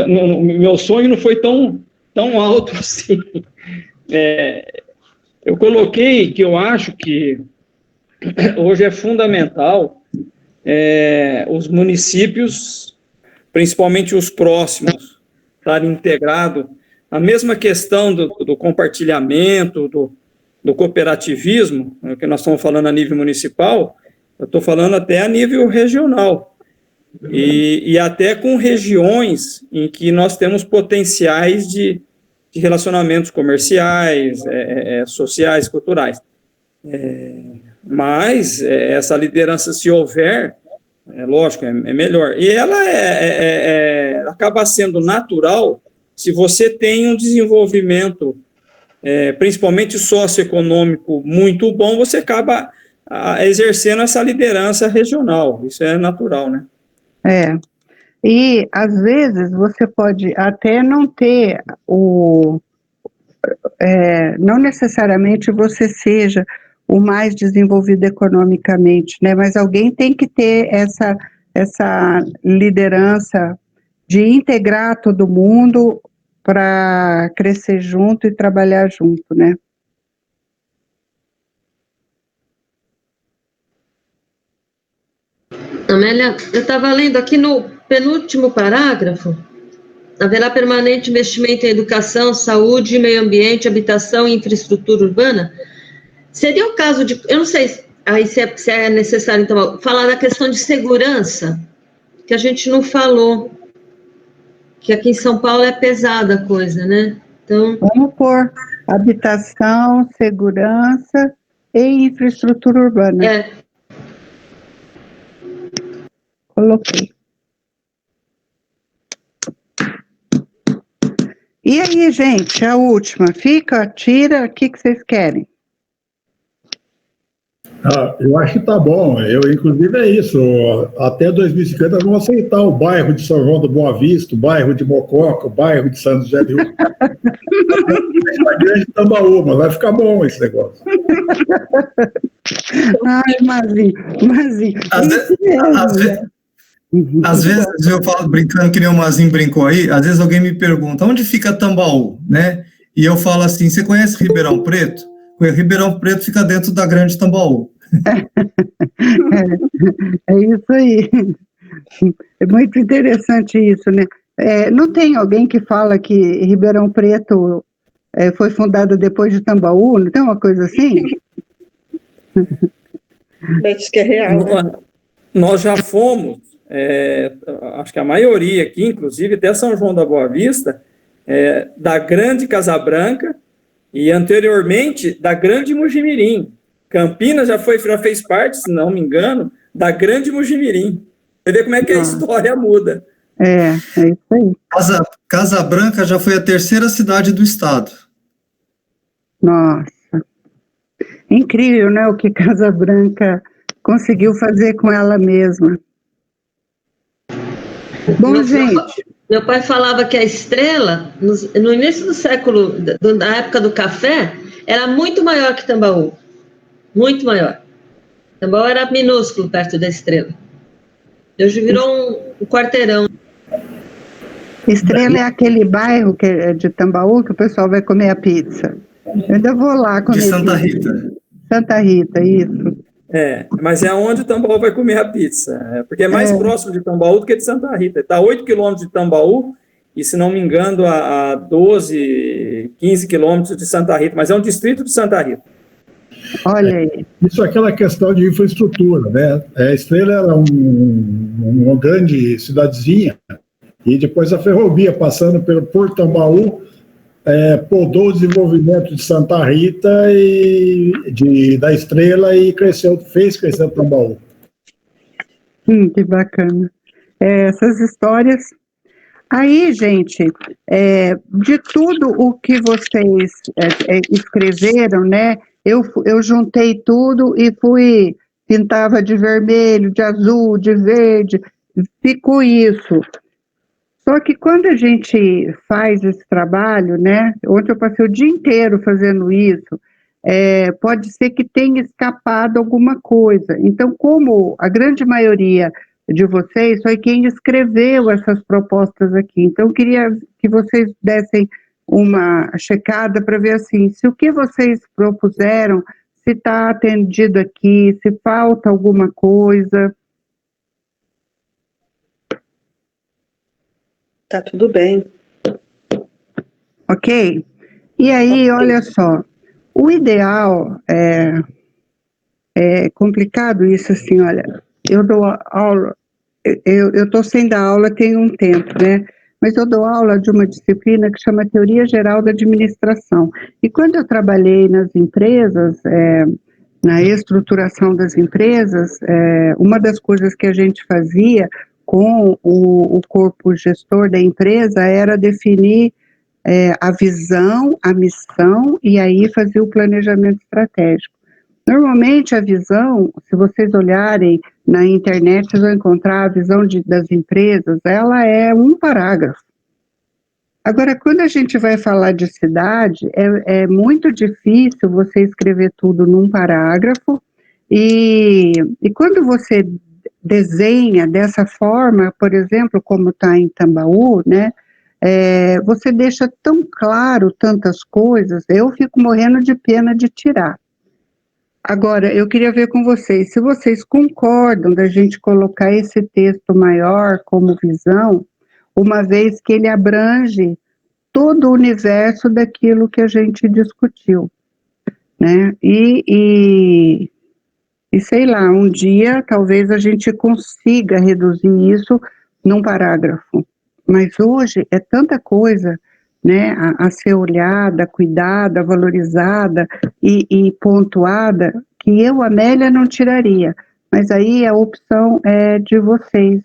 [SPEAKER 3] meu sonho não foi tão alto assim. Eu coloquei que eu acho que hoje é fundamental os municípios, principalmente os próximos, estarem integrados. A mesma questão do compartilhamento, do cooperativismo, que nós estamos falando a nível municipal, eu estou falando até a nível regional. E até com regiões em que nós temos potenciais de relacionamentos comerciais, sociais, culturais. Mas essa liderança, se houver, lógico, é melhor. E ela acaba sendo natural se você tem um desenvolvimento, principalmente socioeconômico, muito bom, você acaba exercendo essa liderança regional. Isso é natural, né?
[SPEAKER 1] E às vezes você pode até não ter não necessariamente você seja o mais desenvolvido economicamente, né? Mas alguém tem que ter essa liderança de integrar todo mundo para crescer junto e trabalhar junto, né?
[SPEAKER 2] Amélia, eu estava lendo aqui no penúltimo parágrafo: haverá permanente investimento em educação, saúde, meio ambiente, habitação e infraestrutura urbana. Seria o caso de, eu não sei aí se é necessário, então, falar da questão de segurança, que a gente não falou, que aqui em São Paulo é pesada a coisa, né? Então,
[SPEAKER 1] vamos pôr habitação, segurança e infraestrutura urbana. Coloquei. E aí, gente, a última, tira, o que vocês querem?
[SPEAKER 4] Eu acho que tá bom. Inclusive, é isso. Até 2050, vamos aceitar o bairro de São João do Boa Vista, o bairro de Mococa, o bairro de São José do Rio. A grande Tambaú, mas vai ficar bom esse negócio.
[SPEAKER 1] Ai, Mazinho.
[SPEAKER 5] Às vezes eu falo, brincando que nem o Mazinho brincou aí, às vezes alguém me pergunta, onde fica Tambaú, né? E eu falo assim, você conhece Ribeirão Preto? Ribeirão Preto fica dentro da grande Tambaú.
[SPEAKER 1] É isso aí. É muito interessante isso, né? Não tem alguém que fala que Ribeirão Preto foi fundado depois de Tambaú? Não tem uma coisa assim?
[SPEAKER 7] Acho que é real.
[SPEAKER 3] Nós já fomos, acho que a maioria aqui, inclusive até São João da Boa Vista, da Grande Casabranca e anteriormente da Grande Mojimirim. Campinas já fez parte, se não me engano, da Grande Mojimirim. Você vê como é que a história muda.
[SPEAKER 1] É isso aí.
[SPEAKER 5] Casabranca já foi a terceira cidade do estado.
[SPEAKER 1] Nossa. Incrível, né, o que Casabranca conseguiu fazer com ela mesma. Bom, gente...
[SPEAKER 2] Meu pai falava que a Estrela, no início do século, da época do café, era muito maior que Tambaú. Muito maior. Tambaú era minúsculo perto da Estrela. Hoje virou um quarteirão.
[SPEAKER 1] Estrela é aquele bairro que é de Tambaú que o pessoal vai comer a pizza. Eu ainda vou lá comer
[SPEAKER 5] de Santa
[SPEAKER 1] pizza.
[SPEAKER 5] Rita.
[SPEAKER 1] Santa Rita, isso.
[SPEAKER 3] Mas é onde o Tambaú vai comer a pizza. Porque é mais próximo de Tambaú do que de Santa Rita. Está a 8 quilômetros de Tambaú e, se não me engano, a 12, 15 quilômetros de Santa Rita. Mas é um distrito de Santa Rita.
[SPEAKER 1] Olha aí.
[SPEAKER 4] Isso é aquela questão de infraestrutura, né? A Estrela era uma grande cidadezinha e depois a ferrovia, passando por Tambaú, podou o desenvolvimento de Santa Rita e da Estrela e fez crescer Tambaú.
[SPEAKER 1] Que bacana. Essas histórias. Aí, gente, de tudo o que vocês escreveram, né? Eu juntei tudo e pintava de vermelho, de azul, de verde, ficou isso. Só que quando a gente faz esse trabalho, né, ontem eu passei o dia inteiro fazendo isso, pode ser que tenha escapado alguma coisa. Então, como a grande maioria de vocês foi quem escreveu essas propostas aqui, então eu queria que vocês dessem uma checada para ver assim, se o que vocês propuseram, se está atendido aqui, se falta alguma coisa.
[SPEAKER 7] Tá tudo bem.
[SPEAKER 1] Ok? E aí, olha só, o ideal é complicado isso assim, olha, eu dou aula, eu estou sem dar aula tem um tempo, né? Mas eu dou aula de uma disciplina que chama Teoria Geral da Administração. E quando eu trabalhei nas empresas, na estruturação das empresas, uma das coisas que a gente fazia com o corpo gestor da empresa era definir a visão, a missão e aí fazer o planejamento estratégico. Normalmente a visão, se vocês olharem na internet, vocês vão encontrar a visão das empresas, ela é um parágrafo. Agora, quando a gente vai falar de cidade, é muito difícil você escrever tudo num parágrafo e quando você desenha dessa forma, por exemplo, como está em Tambaú, né, você deixa tão claro tantas coisas, eu fico morrendo de pena de tirar. Agora, eu queria ver com vocês, se vocês concordam da gente colocar esse texto maior como visão, uma vez que ele abrange todo o universo daquilo que a gente discutiu, né? E sei lá, um dia talvez a gente consiga reduzir isso num parágrafo, mas hoje é tanta coisa, né, a ser olhada, cuidada, valorizada e pontuada, que eu, Amélia, não tiraria, mas aí a opção é de vocês.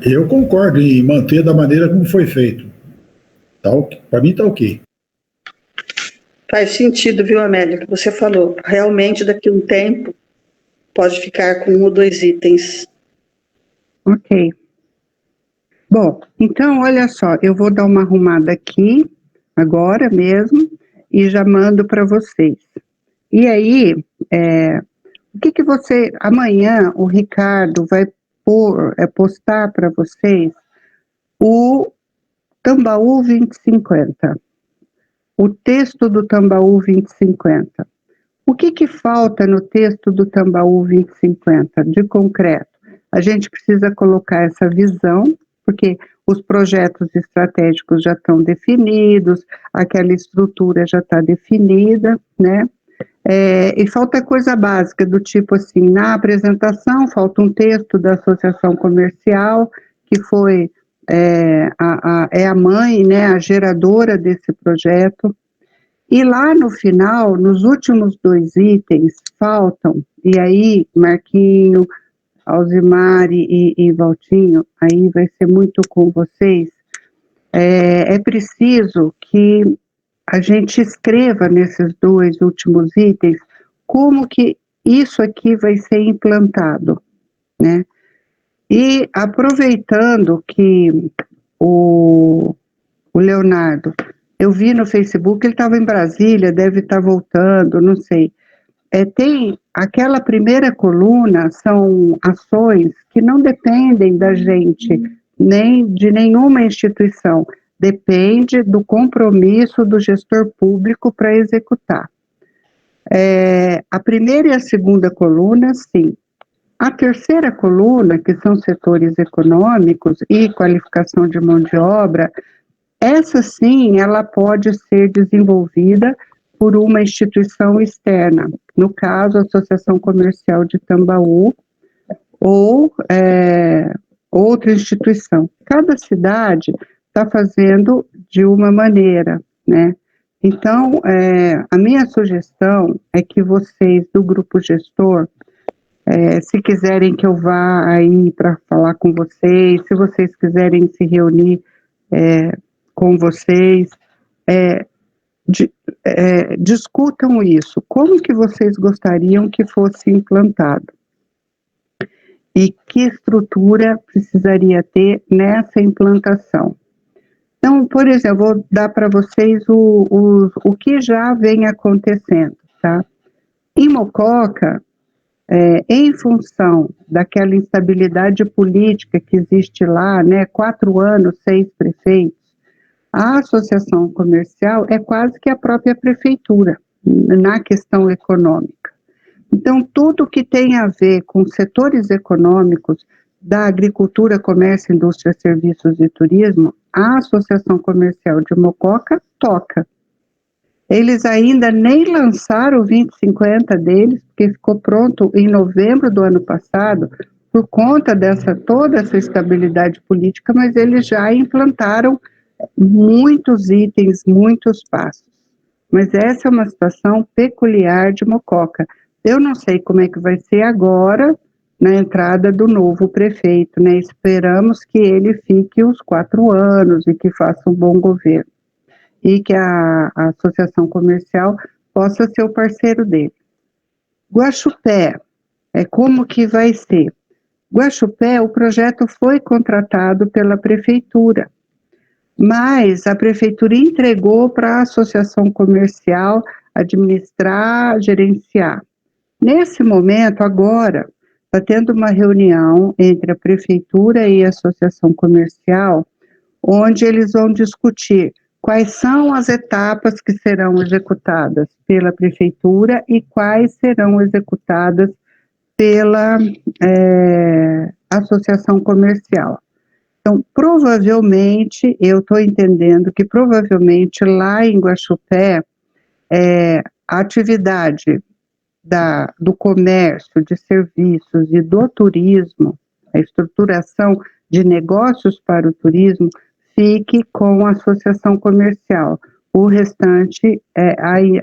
[SPEAKER 4] Eu concordo em manter da maneira como foi feito. Para mim está ok.
[SPEAKER 7] Faz sentido, viu, Amélia, o que você falou. Realmente, daqui a um tempo, pode ficar com 1 ou 2 itens.
[SPEAKER 1] Ok. Bom, então, olha só, eu vou dar uma arrumada aqui, agora mesmo, e já mando para vocês. E aí, o que você... Amanhã, o Ricardo vai postar para vocês o Tambaú 2050. O texto do Tambaú 2050. O que falta no texto do Tambaú 2050, de concreto? A gente precisa colocar essa visão, porque os projetos estratégicos já estão definidos, aquela estrutura já está definida, né? E falta coisa básica, do tipo assim, na apresentação, falta um texto da associação comercial, que foi a mãe, né, a geradora desse projeto. E lá no final, nos últimos 2 itens, faltam, e aí, Marquinho, Alzimari e Valtinho, aí vai ser muito com vocês, é preciso que a gente escreva nesses 2 últimos itens como que isso aqui vai ser implantado, né? E aproveitando que o Leonardo, eu vi no Facebook, ele estava em Brasília, deve estar voltando, não sei. Tem aquela primeira coluna, são ações que não dependem da gente, nem de nenhuma instituição, depende do compromisso do gestor público para executar. A primeira e a segunda coluna, sim. A terceira coluna, que são setores econômicos e qualificação de mão de obra, essa sim, ela pode ser desenvolvida por uma instituição externa, no caso, a Associação Comercial de Tambaú, ou outra instituição. Cada cidade está fazendo de uma maneira, né? Então, a minha sugestão é que vocês, do grupo gestor, se quiserem que eu vá aí para falar com vocês, se vocês quiserem se reunir com vocês, discutam isso. Como que vocês gostariam que fosse implantado? E que estrutura precisaria ter nessa implantação? Então, por exemplo, vou dar para vocês o que já vem acontecendo, tá? Em Mococa, em função daquela instabilidade política que existe lá, né, 4 anos, 6 prefeitos, a associação comercial é quase que a própria prefeitura na questão econômica. Então, tudo que tem a ver com setores econômicos da agricultura, comércio, indústria, serviços e turismo, a Associação Comercial de Mococa toca. Eles ainda nem lançaram o 2050 deles, porque ficou pronto em novembro do ano passado, por conta toda essa estabilidade política, mas eles já implantaram muitos itens, muitos passos. Mas essa é uma situação peculiar de Mococa. Eu não sei como é que vai ser agora, na entrada do novo prefeito, né? Esperamos que ele fique os 4 anos e que faça um bom governo. E que a associação comercial possa ser o parceiro dele. Guaxupé, como que vai ser? Guaxupé, o projeto foi contratado pela prefeitura, mas a prefeitura entregou para a associação comercial administrar, gerenciar. Nesse momento, agora, está tendo uma reunião entre a prefeitura e a associação comercial, onde eles vão discutir quais são as etapas que serão executadas pela prefeitura e quais serão executadas pela associação comercial. Então, provavelmente, eu estou entendendo que provavelmente lá em Guaxupé, a atividade do comércio, de serviços e do turismo, a estruturação de negócios para o turismo, fique com a associação comercial. O restante,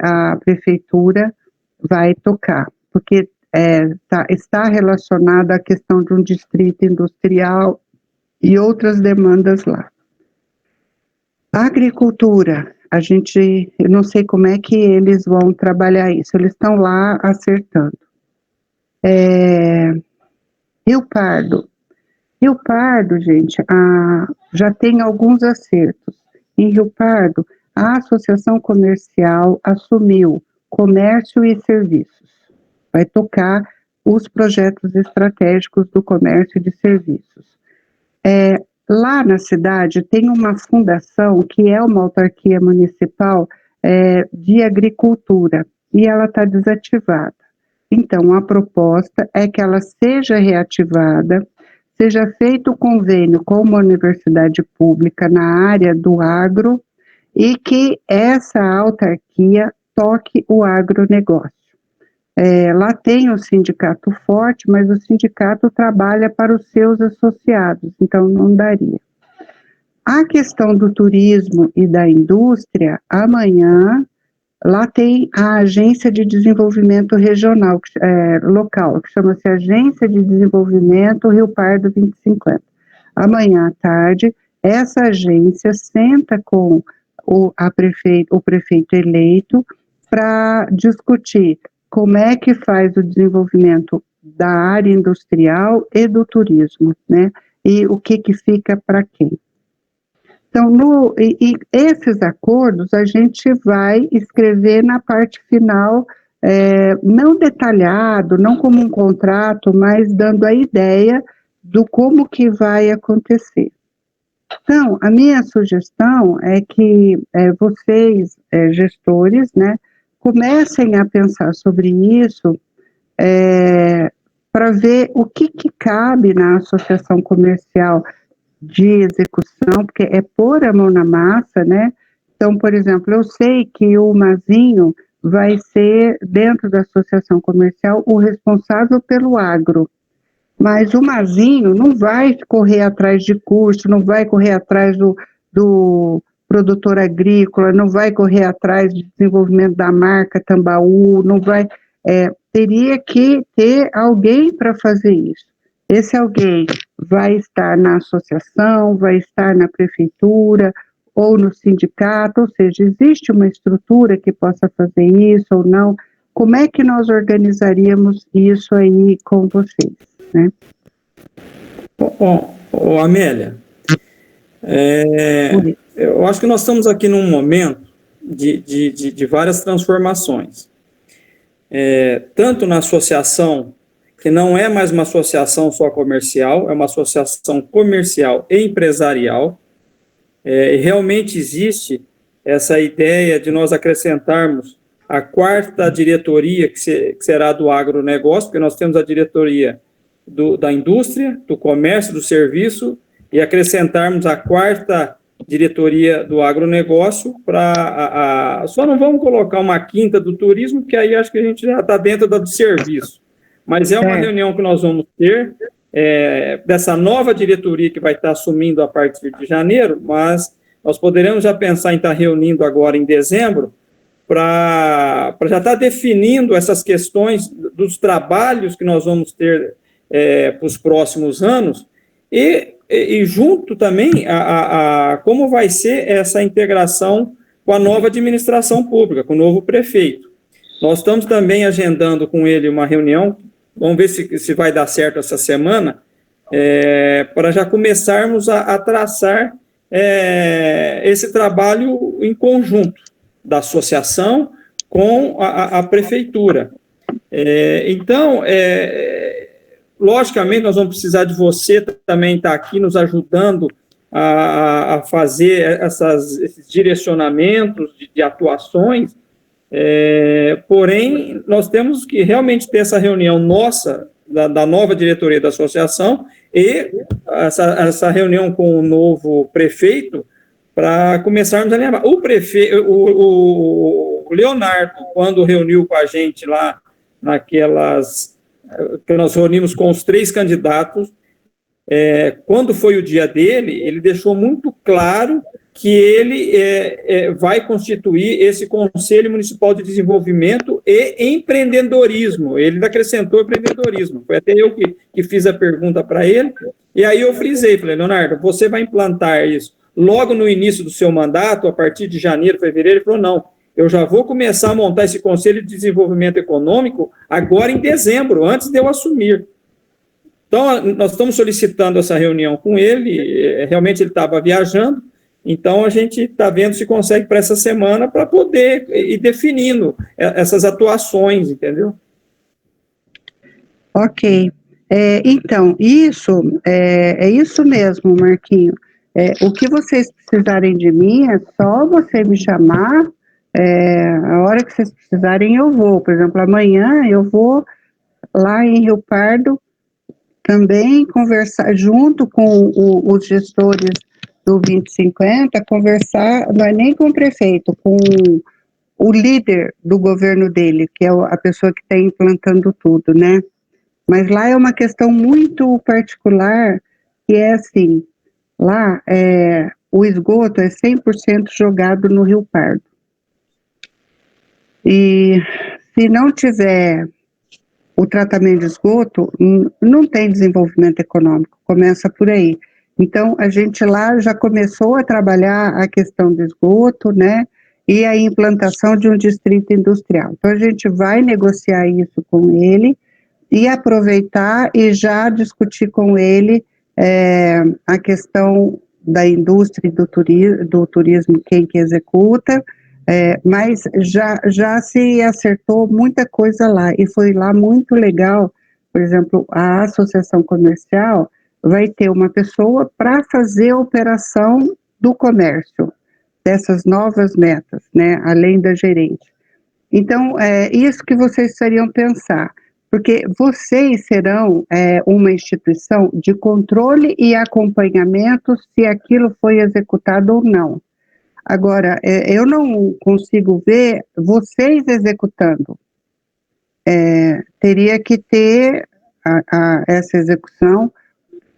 [SPEAKER 1] a prefeitura vai tocar, porque está relacionado à questão de um distrito industrial e outras demandas lá. A agricultura, eu não sei como é que eles vão trabalhar isso, eles estão lá acertando. Rio Pardo, gente, já tem alguns acertos. Em Rio Pardo, a associação comercial assumiu comércio e serviços. Vai tocar os projetos estratégicos do comércio e de serviços. Lá na cidade tem uma fundação que é uma autarquia municipal de agricultura e ela está desativada. Então, a proposta é que ela seja reativada, seja feito convênio com uma universidade pública na área do agro e que essa autarquia toque o agronegócio. Lá tem um sindicato forte, mas o sindicato trabalha para os seus associados, então não daria. A questão do turismo e da indústria, amanhã, lá tem a Agência de Desenvolvimento Regional, local, que chama-se Agência de Desenvolvimento Rio Pardo 2050. Amanhã à tarde, essa agência senta com o prefeito eleito para discutir como é que faz o desenvolvimento da área industrial e do turismo, e o que fica para quem. Então, esses acordos a gente vai escrever na parte final, não detalhado, não como um contrato, mas dando a ideia do como que vai acontecer. Então, a minha sugestão é que vocês, gestores, comecem a pensar sobre isso para ver o que cabe na associação comercial de execução, porque é pôr a mão na massa, Então, por exemplo, eu sei que o Mazinho vai ser, dentro da associação comercial, o responsável pelo agro, mas o Mazinho não vai correr atrás de custo, não vai correr atrás do produtor agrícola, não vai correr atrás de desenvolvimento da marca Tambaú, não vai... teria que ter alguém para fazer isso. Esse alguém vai estar na associação, vai estar na prefeitura ou no sindicato, ou seja, existe uma estrutura que possa fazer isso ou não? Como é que nós organizaríamos isso aí com vocês,
[SPEAKER 3] Amélia, eu acho que nós estamos aqui num momento de várias transformações, tanto na associação, que não é mais uma associação só comercial, é uma associação comercial e empresarial. Realmente existe essa ideia de nós acrescentarmos a quarta diretoria, que será do agronegócio, porque nós temos a diretoria da indústria, do comércio, do serviço, e acrescentarmos a quarta diretoria do agronegócio, só não vamos colocar uma quinta do turismo, porque aí acho que a gente já está dentro do serviço. Mas é uma reunião que nós vamos ter, dessa nova diretoria que vai estar assumindo a partir de janeiro, mas nós poderemos já pensar em estar reunindo agora em dezembro, para já estar definindo essas questões dos trabalhos que nós vamos ter para os próximos anos, e junto também como vai ser essa integração com a nova administração pública, com o novo prefeito. Nós estamos também agendando com ele uma reunião, vamos ver se vai dar certo essa semana, para já começarmos a traçar esse trabalho em conjunto da associação com a prefeitura. Então, logicamente, nós vamos precisar de você também estar aqui nos ajudando a fazer esses direcionamentos de atuações, porém, nós temos que realmente ter essa reunião nossa, da nova diretoria da associação, e essa reunião com o novo prefeito, para começarmos a lembrar. O Leonardo, quando reuniu com a gente lá, que nós reunimos com os 3 candidatos, quando foi o dia dele, ele deixou muito claro que ele vai constituir esse Conselho Municipal de Desenvolvimento e Empreendedorismo. Ele acrescentou empreendedorismo. Foi até eu que fiz a pergunta para ele, e aí eu frisei, falei, Leonardo, você vai implantar isso logo no início do seu mandato, a partir de janeiro, fevereiro? Ele falou, não, eu já vou começar a montar esse Conselho de Desenvolvimento Econômico agora em dezembro, antes de eu assumir. Então, nós estamos solicitando essa reunião com ele, realmente ele estava viajando, então a gente está vendo se consegue para essa semana, para poder ir definindo essas atuações, entendeu?
[SPEAKER 1] Ok. Então, isso é isso mesmo, Marquinho. O que vocês precisarem de mim é só você me chamar, a hora que vocês precisarem eu vou. Por exemplo, amanhã eu vou lá em Rio Pardo também conversar junto com os gestores do 2050, conversar, não é nem com o prefeito, com o líder do governo dele, que é a pessoa que está implantando tudo, né? Mas lá é uma questão muito particular, que é assim, lá o esgoto é 100% jogado no Rio Pardo. E se não tiver o tratamento de esgoto, não tem desenvolvimento econômico, começa por aí. Então, a gente lá já começou a trabalhar a questão do esgoto, né? e a implantação de um distrito industrial. Então, a gente vai negociar isso com ele e aproveitar e já discutir com ele a questão da indústria e do turismo, quem que executa, mas já se acertou muita coisa lá, e foi lá muito legal. Por exemplo, a associação comercial vai ter uma pessoa para fazer a operação do comércio, dessas novas metas, né, além da gerente. Então, é isso que vocês precisariam pensar, porque vocês serão uma instituição de controle e acompanhamento se aquilo foi executado ou não. Agora, eu não consigo ver vocês executando. Teria que ter essa execução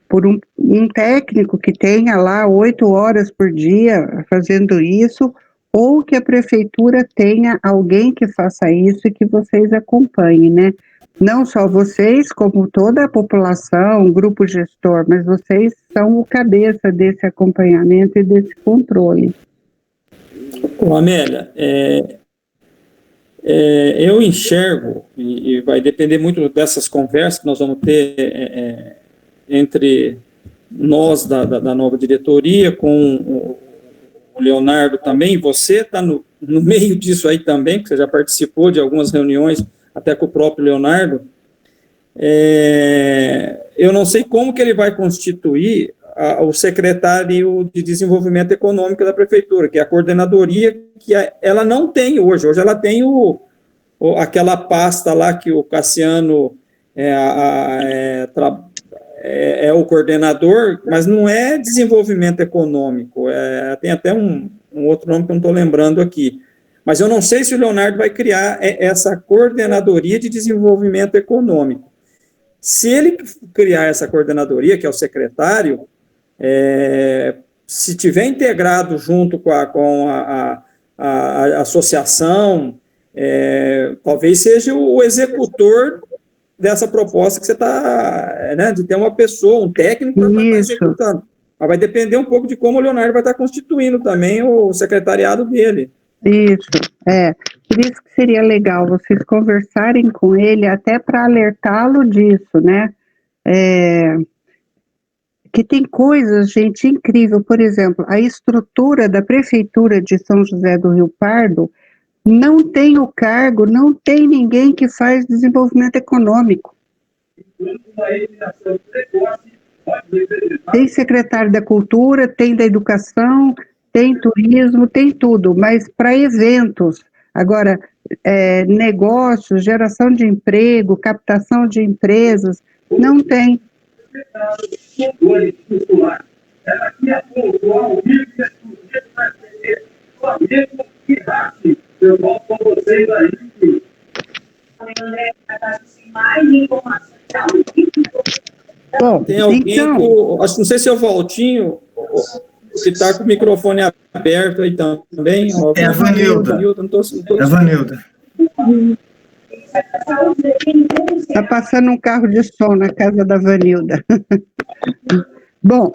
[SPEAKER 1] por um técnico que tenha lá 8 horas por dia fazendo isso, ou que a prefeitura tenha alguém que faça isso e que vocês acompanhem, né? Não só vocês, como toda a população, o grupo gestor, mas vocês são o cabeça desse acompanhamento e desse controle.
[SPEAKER 3] Ô, Amélia, eu enxergo, e vai depender muito dessas conversas que nós vamos ter entre nós da nova diretoria, com o Leonardo também. Você está no meio disso aí também, porque você já participou de algumas reuniões, até com o próprio Leonardo. Eu não sei como que ele vai constituir o secretário de Desenvolvimento Econômico da Prefeitura, que é a coordenadoria, que ela não tem hoje. Hoje ela tem aquela pasta lá que o Cassiano é o coordenador, mas não é desenvolvimento econômico, tem até um outro nome que eu não estou lembrando aqui. Mas eu não sei se o Leonardo vai criar essa coordenadoria de desenvolvimento econômico. Se ele criar essa coordenadoria, que é o secretário, se tiver integrado junto com a associação, talvez seja o executor dessa proposta que você está, né, de ter uma pessoa, um técnico para estar executando. Mas vai depender um pouco de como o Leonardo vai estar constituindo também o secretariado dele.
[SPEAKER 1] Isso, por isso que seria legal vocês conversarem com ele, até para alertá-lo disso, né, que tem coisas, gente, incrível. Por exemplo, a estrutura da Prefeitura de São José do Rio Pardo não tem o cargo, não tem ninguém que faz desenvolvimento econômico. Tem secretário da Cultura, tem da Educação, tem turismo, tem tudo, mas para eventos. Agora, negócios, geração de emprego, captação de empresas, não tem.
[SPEAKER 8] Eu volto com vocês aí.
[SPEAKER 1] Bom,
[SPEAKER 3] tem alguém,
[SPEAKER 1] então,
[SPEAKER 3] não sei se é o Valtinho, que está com o microfone aberto aí também.
[SPEAKER 5] É a Vanilda. É a Vanilda.
[SPEAKER 1] Está passando um carro de som na casa da Vanilda. Bom,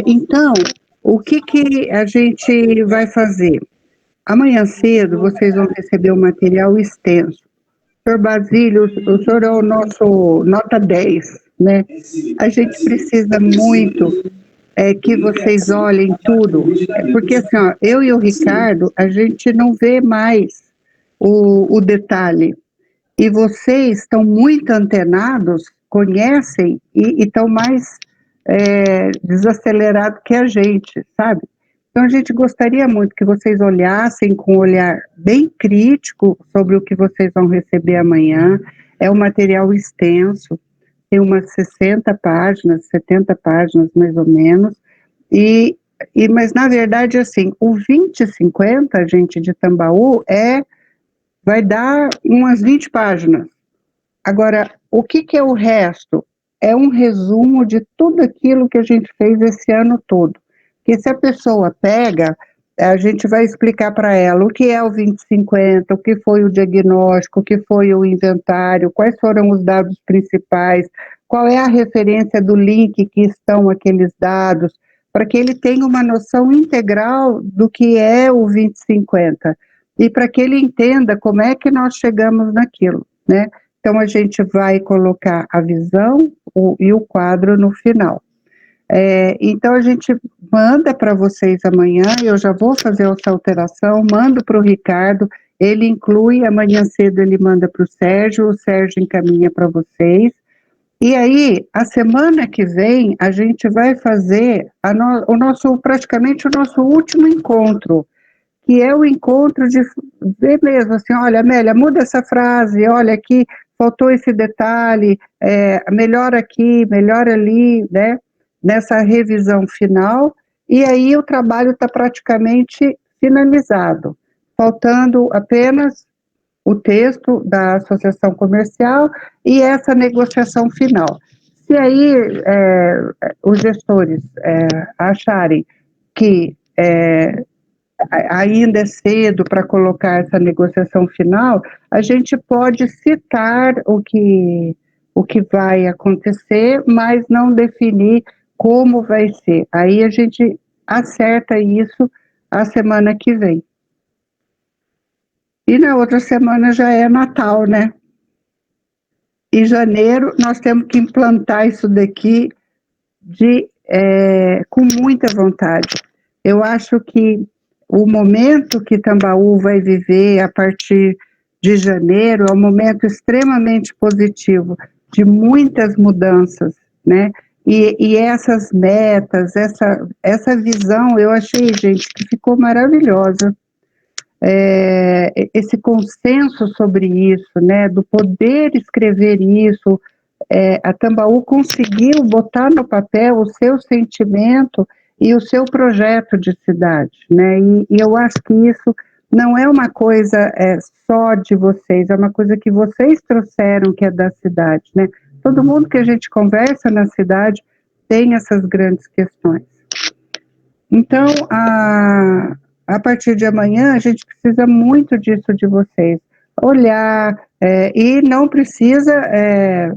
[SPEAKER 1] então, o que a gente vai fazer? Amanhã cedo vocês vão receber um material extenso. Senhor Basílio, o senhor é o nosso nota 10, né? A gente precisa muito que vocês olhem tudo, porque assim, ó, eu e o Ricardo, a gente não vê mais o detalhe. E vocês estão muito antenados, conhecem e estão mais desacelerados que a gente, sabe? Então, a gente gostaria muito que vocês olhassem com um olhar bem crítico sobre o que vocês vão receber amanhã. É um material extenso, tem umas 60 páginas, 70 páginas mais ou menos, mas na verdade, assim, o 2050, gente, de Tambaú, vai dar umas 20 páginas. Agora, o que é o resto? É um resumo de tudo aquilo que a gente fez esse ano todo. Porque se a pessoa pega, a gente vai explicar para ela o que é o 2050, o que foi o diagnóstico, o que foi o inventário, quais foram os dados principais, qual é a referência do link que estão aqueles dados, para que ele tenha uma noção integral do que é o 2050 e para que ele entenda como é que nós chegamos naquilo, né? Então, a gente vai colocar a visão e o quadro no final. Então, a gente manda para vocês amanhã, eu já vou fazer essa alteração, mando para o Ricardo, ele inclui, amanhã cedo ele manda para o Sérgio encaminha para vocês, e aí, a semana que vem, a gente vai fazer praticamente o nosso último encontro, que é o encontro de ver mesmo, assim, olha, Amélia, muda essa frase, olha aqui, faltou esse detalhe, melhor aqui, melhor ali, né, nessa revisão final, e aí o trabalho está praticamente finalizado, faltando apenas o texto da associação comercial e essa negociação final. Se aí os gestores acharem que ainda é cedo para colocar essa negociação final, a gente pode citar o que vai acontecer, mas não definir como vai ser. Aí a gente acerta isso a semana que vem. E na outra semana já é Natal, né? Em janeiro nós temos que implantar isso daqui com muita vontade. Eu acho que o momento que Tambaú vai viver a partir de janeiro é um momento extremamente positivo, de muitas mudanças, né? E essas metas, essa visão, eu achei, gente, que ficou maravilhosa. Esse consenso sobre isso, né? Do poder escrever isso, a Tambaú conseguiu botar no papel o seu sentimento e o seu projeto de cidade, né? E eu acho que isso não é uma coisa só de vocês, é uma coisa que vocês trouxeram, que é da cidade, né? Todo mundo que a gente conversa na cidade tem essas grandes questões. Então, a partir de amanhã, a gente precisa muito disso de vocês. Olhar, e não precisa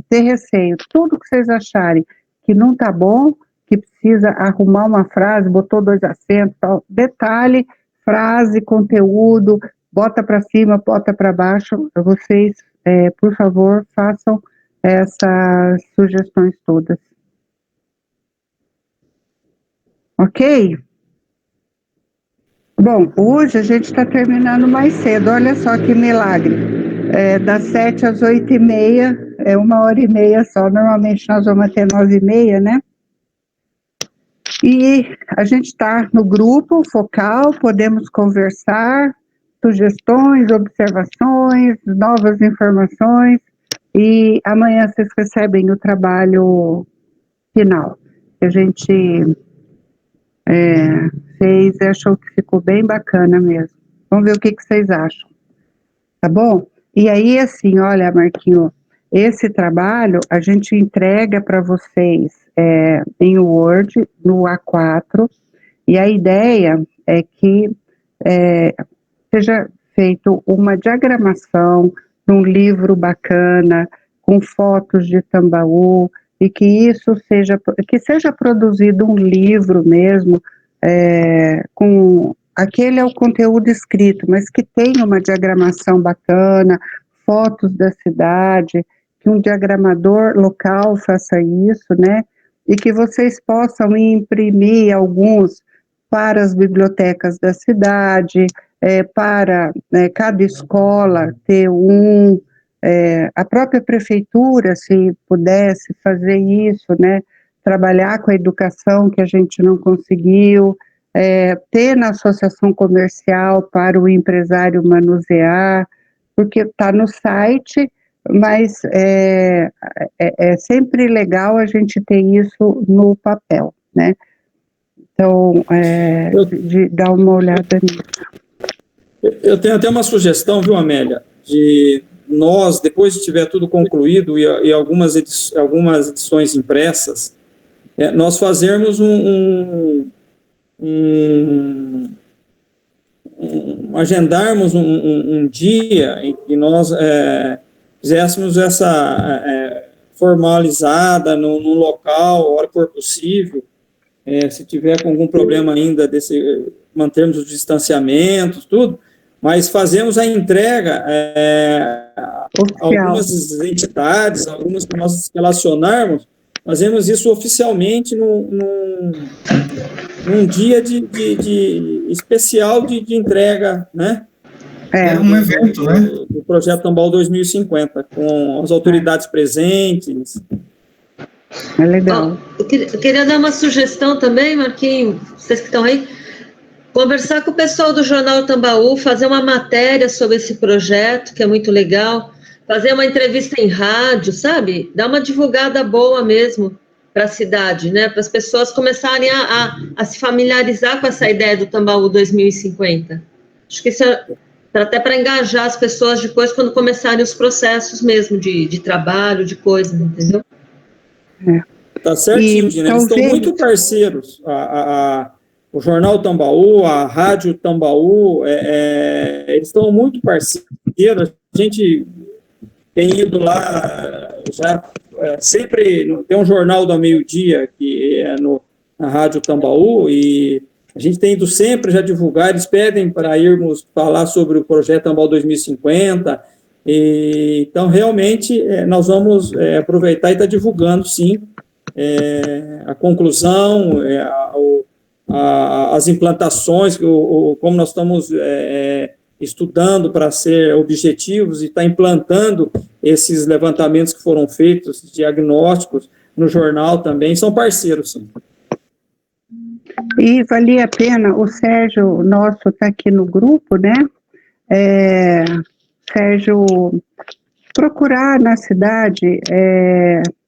[SPEAKER 1] ter receio. Tudo que vocês acharem que não está bom, que precisa arrumar uma frase, botou 2 acentos, tal, detalhe, frase, conteúdo, bota para cima, bota para baixo, vocês, por favor, façam essas sugestões todas. Ok? Bom, hoje a gente está terminando mais cedo, olha só que milagre. Das 7 às 8h30, 1h30 só, normalmente nós vamos até 9h30, né? E a gente está no grupo focal, podemos conversar, sugestões, observações, novas informações, e amanhã vocês recebem o trabalho final. A gente fez e achou que ficou bem bacana mesmo. Vamos ver o que vocês acham, tá bom? E aí, assim, olha, Marquinho, esse trabalho a gente entrega para vocês em Word, no A4, e a ideia é que seja feito uma diagramação num livro bacana, com fotos de Tambaú, e que isso seja produzido um livro mesmo, aquele é o conteúdo escrito, mas que tenha uma diagramação bacana, fotos da cidade, que um diagramador local faça isso, né? E que vocês possam imprimir alguns para as bibliotecas da cidade, para cada escola ter a própria prefeitura, se pudesse fazer isso, né? Trabalhar com a educação que a gente não conseguiu, ter na associação comercial para o empresário manusear, porque está no site, mas é sempre legal a gente ter isso no papel, né? Então, de dar uma olhada nisso.
[SPEAKER 3] Eu tenho até uma sugestão, viu, Amélia, de nós, depois de tiver tudo concluído e algumas edições impressas, nós fazermos agendarmos um dia em que nós fizéssemos essa formalizada num local, a hora que for possível, se tiver com algum problema ainda mantermos os distanciamentos, tudo, mas fazemos a entrega a algumas entidades, algumas que nós relacionarmos, fazemos isso oficialmente num dia de especial de entrega, né?
[SPEAKER 5] É um evento, né?
[SPEAKER 3] Do Projeto Tambaú 2050, com as autoridades presentes.
[SPEAKER 1] É legal.
[SPEAKER 2] Eu queria dar uma sugestão também, Marquinhos, vocês que estão aí, conversar com o pessoal do Jornal Tambaú, fazer uma matéria sobre esse projeto, que é muito legal, fazer uma entrevista em rádio, sabe? Dar uma divulgada boa mesmo para a cidade, né? Para as pessoas começarem a se familiarizar com essa ideia do Tambaú 2050. Acho que isso é até para engajar as pessoas depois quando começarem os processos mesmo de trabalho, de coisas, entendeu?
[SPEAKER 3] Tá certinho, Dina, eles estão muito parceiros. O Jornal Tambaú, a Rádio Tambaú, eles estão muito parceiros. A gente tem ido lá, já sempre tem um jornal do meio-dia, que é na Rádio Tambaú, e a gente tem ido sempre já divulgar, eles pedem para irmos falar sobre o Projeto Tambaú 2050, então, realmente, nós vamos aproveitar e estar divulgando, sim, a conclusão, as implantações, como nós estamos estudando para ser objetivos e estar implantando esses levantamentos que foram feitos, diagnósticos, no jornal também, são parceiros, sim.
[SPEAKER 1] E valia a pena, o Sérgio nosso está aqui no grupo, né? Sérgio, procurar na cidade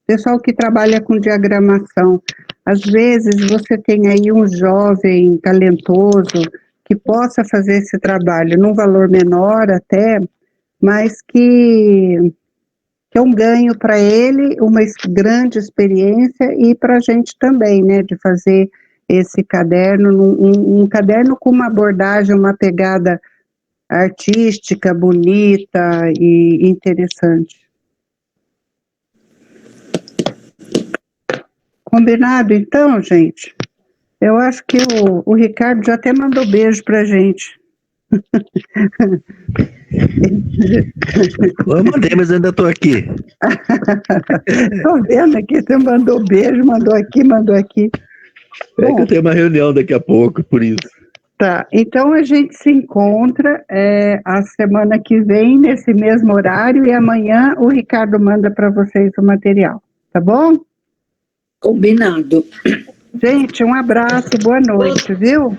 [SPEAKER 1] pessoal que trabalha com diagramação. Às vezes você tem aí um jovem talentoso que possa fazer esse trabalho num valor menor até, mas que é um ganho para ele, uma grande experiência, e para a gente também, né, de fazer esse caderno, um caderno com uma abordagem, uma pegada artística, bonita e interessante. Combinado, então, gente? Eu acho que o Ricardo já até mandou beijo pra gente.
[SPEAKER 9] Eu mandei, mas ainda estou aqui.
[SPEAKER 1] Estou vendo aqui, você mandou beijo, mandou aqui.
[SPEAKER 9] Que eu tenho uma reunião daqui a pouco, por isso.
[SPEAKER 1] Tá, então a gente se encontra a semana que vem, nesse mesmo horário, e amanhã o Ricardo manda para vocês o material, tá bom?
[SPEAKER 10] Combinado.
[SPEAKER 1] Gente, um abraço, boa noite, viu?